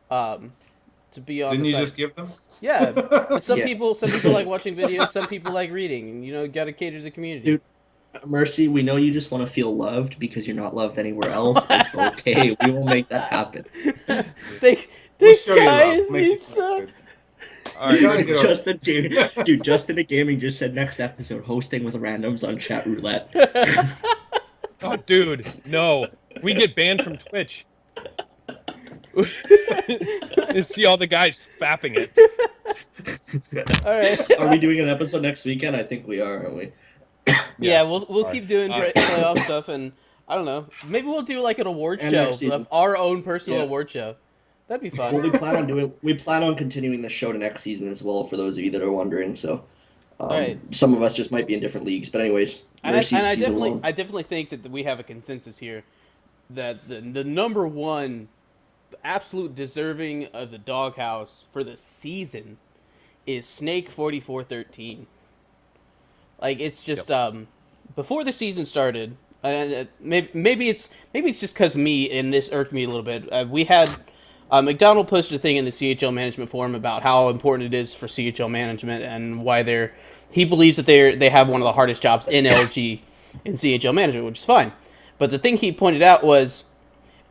To be on. Didn't the you site. just give them? Yeah, but some Yeah. people like watching videos. Some people like reading. And, you know, got to cater to the community. Dude. Mercy, we know you just want to feel loved because you're not loved anywhere else. It's okay. We will make that happen. Thanks, We'll thanks show you guys. love. Make You you feel suck. good. All right, You gotta get over- Justin the Gaming just said next episode hosting with randoms on chat roulette. oh, dude, no, we get banned from Twitch. You see all the guys fapping it. All right. Are we doing an episode next weekend? I think we are, aren't we? Yeah, we'll keep doing All right. playoff stuff, and I don't know. Maybe we'll do like an award And show, next season. our own personal Yeah. award show. That'd be Well, fun. we plan on continuing the show to next season as well. For those of you that are wondering, so Right. some of us just might be in different leagues. But anyways, And Mercy's I season long. definitely think that we have a consensus here that the number one, absolute deserving of the Doghouse for the season is Snake 4413. Like it's just before the season started, maybe it's just because me and this irked me a little bit. We had McDonald posted a thing in the CHL management forum about how important it is for CHL management and why he believes that they have one of the hardest jobs in LG in CHL management, which is fine. But the thing he pointed out was,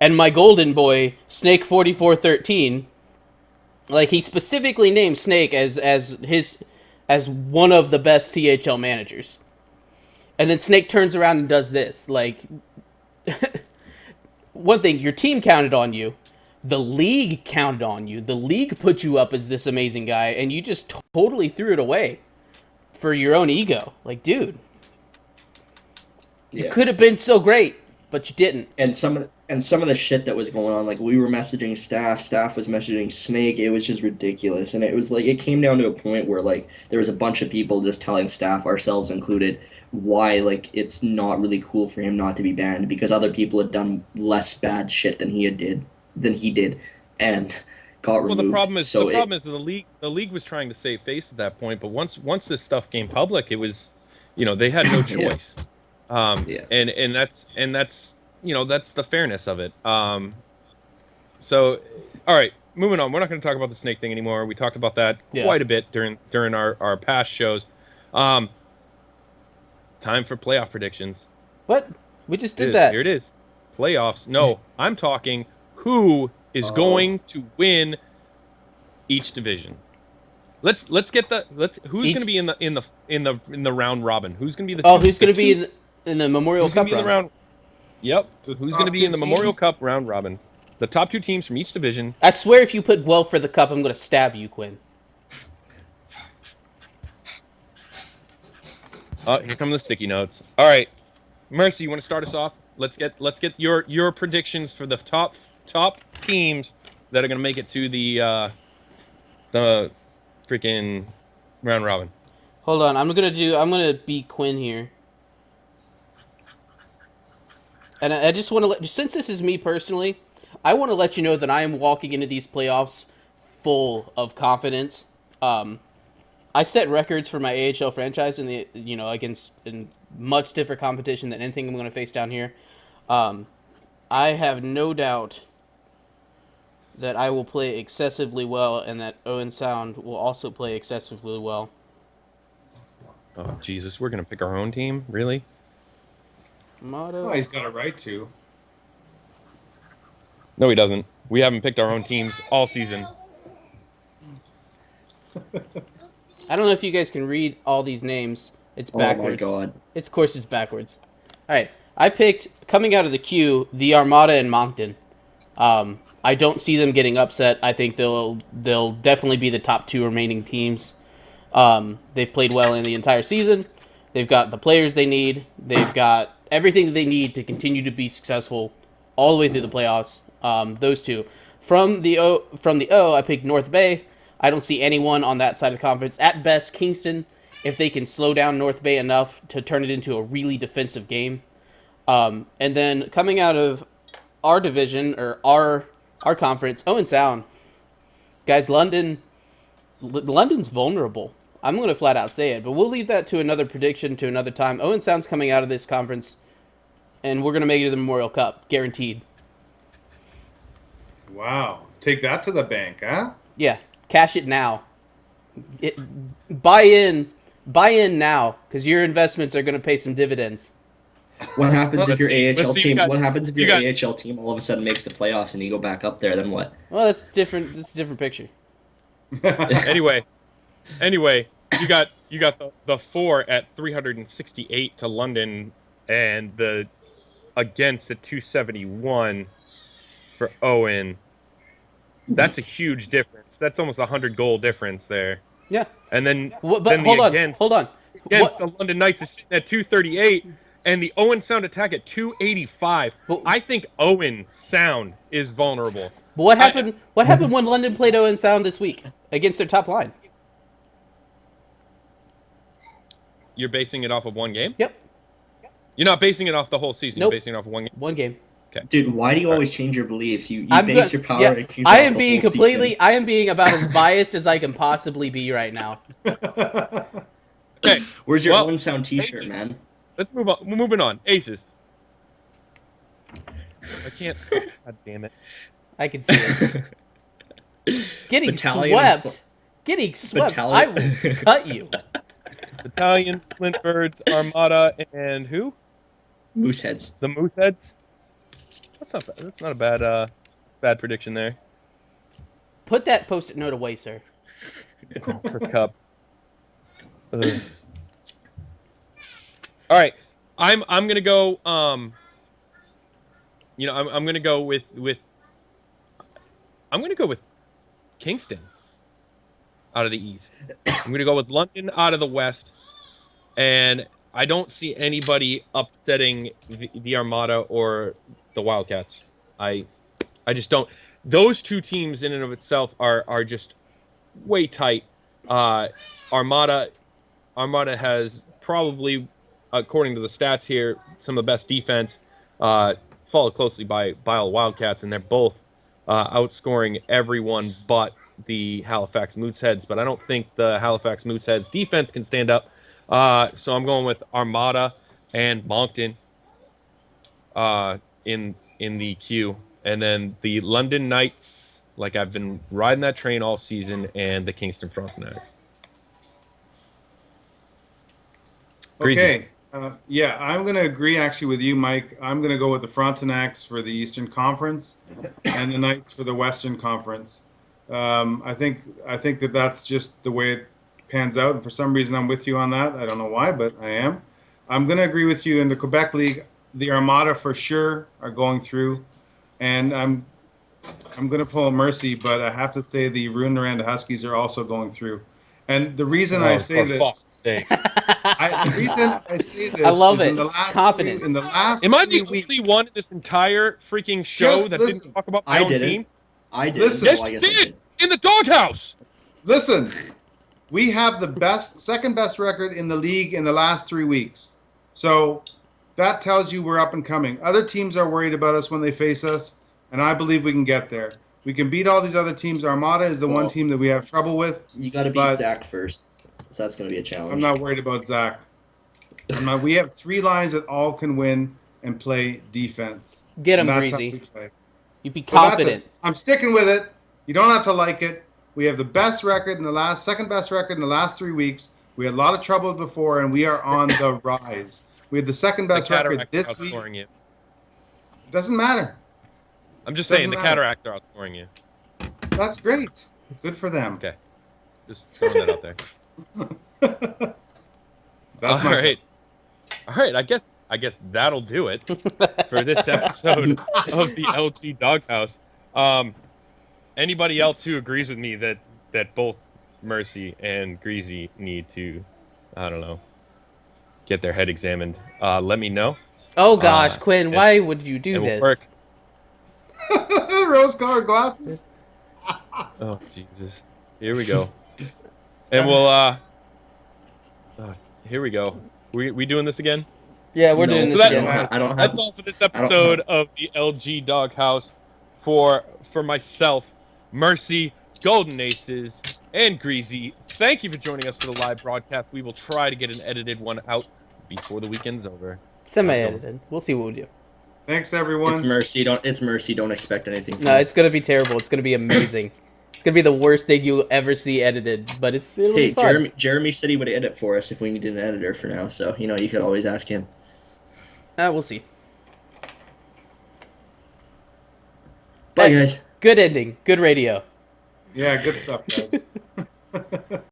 and my golden boy Snake 4413, like he specifically named Snake as one of the best CHL managers. And then Snake turns around and does this. Like, one thing, your team counted on you. The league counted on you. The league put you up as this amazing guy, and you just totally threw it away for your own ego. Like, dude, you could have been so great, but you didn't. And some of the shit that was going on, like we were messaging staff was messaging Snake. It was just ridiculous, and it was like it came down to a point where like there was a bunch of people just telling staff, ourselves included, why like it's not really cool for him not to be banned because other people had done less bad shit than he did, and got removed. Well, the problem is So the league was trying to save face at that point, but once this stuff came public, it was, they had no choice. Yeah. And that's that's the fairness of it. So, all right, moving on. We're not going to talk about the Snake thing anymore. We talked about that quite a bit during our past shows. Time for playoff predictions. What? We just did that. Here it is. Playoffs. No, I'm talking who is going to win each division. Let's get who's going to be in the round robin? Who's going to be the who's going to be in the Memorial Cup round? Yep. The Who's top going to be two in the Memorial teams. Cup round robin? The top two teams from each division. I swear if you put Guelph for the cup, I'm going to stab you, Quinn. Oh, here come the sticky notes. All right, Mercy, you want to start us off? Let's get your predictions for the top teams that are going to make it to the freaking round robin. Hold on, I'm gonna be Quinn here. And I just want to since this is me personally, I want to let you know that I am walking into these playoffs full of confidence. I set records for my AHL franchise in much different competition than anything I'm going to face down here. I have no doubt that I will play excessively well, and that Owen Sound will also play excessively well. Oh Jesus, we're going to pick our own team, really? Motto. Oh, he's got a right to. No, he doesn't. We haven't picked our own teams all season. I don't know if you guys can read all these names. It's backwards. Oh my god. It's courses backwards. All right, I picked coming out of the queue the Armada and Moncton. I don't see them getting upset. I think they'll definitely be the top two remaining teams. They've played well in the entire season. They've got the players they need. They've got everything they need to continue to be successful all the way through the playoffs. Those two. From the O, I picked North Bay. I don't see anyone on that side of the conference. At best, Kingston, if they can slow down North Bay enough to turn it into a really defensive game. And then coming out of our division, or our conference, Owen Sound. Guys, London's vulnerable. I'm going to flat out say it, but we'll leave that to another prediction to another time. Owen Sound's coming out of this conference, and we're going to make it to the Memorial Cup, guaranteed. Wow. Take that to the bank, huh? Yeah, cash it now. Buy in now, because your investments are going to pay some dividends. What happens if your Let's AHL see, team? got- What happens if you your got- AHL team all of a sudden makes the playoffs and you go back up there? Then what? Well, that's different. That's a different picture. Anyway, you got the 4 at 368 to London, and the against at 271 for Owen. That's a huge difference. That's almost a 100-goal difference there. Yeah. And then, But then hold the on. against, Hold on. against the London Knights is sitting at 238, and the Owen Sound attack at 285. But- I think Owen Sound is vulnerable. But what happened? What happened when London played Owen Sound this week against their top line? You're basing it off of one game? Yep, You're not basing it off the whole season. Nope. You're basing it off of one game. one game. Dude, why do you always change your beliefs? You I'm base go- your power yeah, rankings I off am the being whole completely. season. I am being about as biased as I can possibly be right now. Okay, Where's your Well, Owen Sound T-shirt, man? let's move on. We're moving on. Aces. I can't. God damn it. I can see it. Getting Battalion swept. Getting swept. I Battalion- will cut you. Battalion, Flintbirds, Armada, and who? Mooseheads. The Mooseheads. That's not bad. That's not a bad prediction there. Put that post-it note away, sir. For Cup. Ugh. All right, I'm gonna go. I'm gonna go with. I'm gonna go with Kingston out of the East. I'm gonna go with London out of the West, and I don't see anybody upsetting the Armada or the Wildcats. I just don't. Those two teams in and of itself are just way tight. Armada has probably, according to the stats here, some of the best defense, followed closely by the Wildcats, and they're both outscoring everyone but the Halifax Mooseheads. But I don't think the Halifax Mooseheads defense can stand up. So I'm going with Armada and Moncton in the queue. And then the London Knights, like I've been riding that train all season, and the Kingston Frontenacs. Greasy. Okay. Yeah, I'm going to agree actually with you, Mike. I'm going to go with the Frontenacs for the Eastern Conference and the Knights for the Western Conference. I think that's just the way it pans out. And for some reason, I'm with you on that. I don't know why, but I am. I'm going to agree with you in the Quebec League. The Armada for sure are going through, and I'm going to pull a mercy, but I have to say the Rouyn-Noranda Huskies are also going through. And the reason I say For fuck's this, sake. the reason I say this, I love is it. In the last Confidence. In the last Am I the 3 weeks, only one in this entire freaking show Just that listen. didn't talk about my I own didn't. team? I did. Listen. Yes, Well, I you guess I did! In the Doghouse! Listen, we have the second best record in the league in the last 3 weeks. So that tells you we're up and coming. Other teams are worried about us when they face us, and I believe we can get there. We can beat all these other teams. Armada is the one Well, team that we have trouble with. You got to beat But- Zach first, so that's going to be a challenge. I'm not worried about Zach. We have 3 lines that all can win and play defense. Get him, And that's how we Greasy. play. You be So that's confident. it. I'm sticking with it. You don't have to like it. We have the best record second best record in the last 3 weeks. We had a lot of trouble before, and we are on the rise. We had the second best The record Cataracts are this week. outscoring you. Doesn't matter. I'm just Doesn't saying, the matter. Cataracts are outscoring you. That's great. Good for them. Okay. Just throwing that out there. That's my All right. All right, I guess that'll do it for this episode of the LG Doghouse. Anybody else who agrees with me that both Mercy and Greasy need to, I don't know, get their head examined, let me know. Oh gosh, Quinn, and- why would you do and we'll this? work. Rose-colored glasses. Oh Jesus! Here we go. And we'll here we go. We doing this again? Yeah, we're No, doing so this that- again. I don't have. That's all for this don't episode of the LG Doghouse. For myself, Mercy, Golden Aces, and Greasy, thank you for joining us for the live broadcast. We will try to get an edited one out before the weekend's over. Semi-edited. We'll see what we do. Thanks, everyone. It's Mercy. Don't expect anything. From No, it. it's gonna be terrible. It's gonna be amazing. It's gonna be the worst thing you'll ever see edited, but it'll be Hey, fun. Jeremy said he would edit for us if we needed an editor for now. So you could always ask him. We'll see. Bye, Hey. guys. Good ending. Good radio. Yeah, good stuff, guys.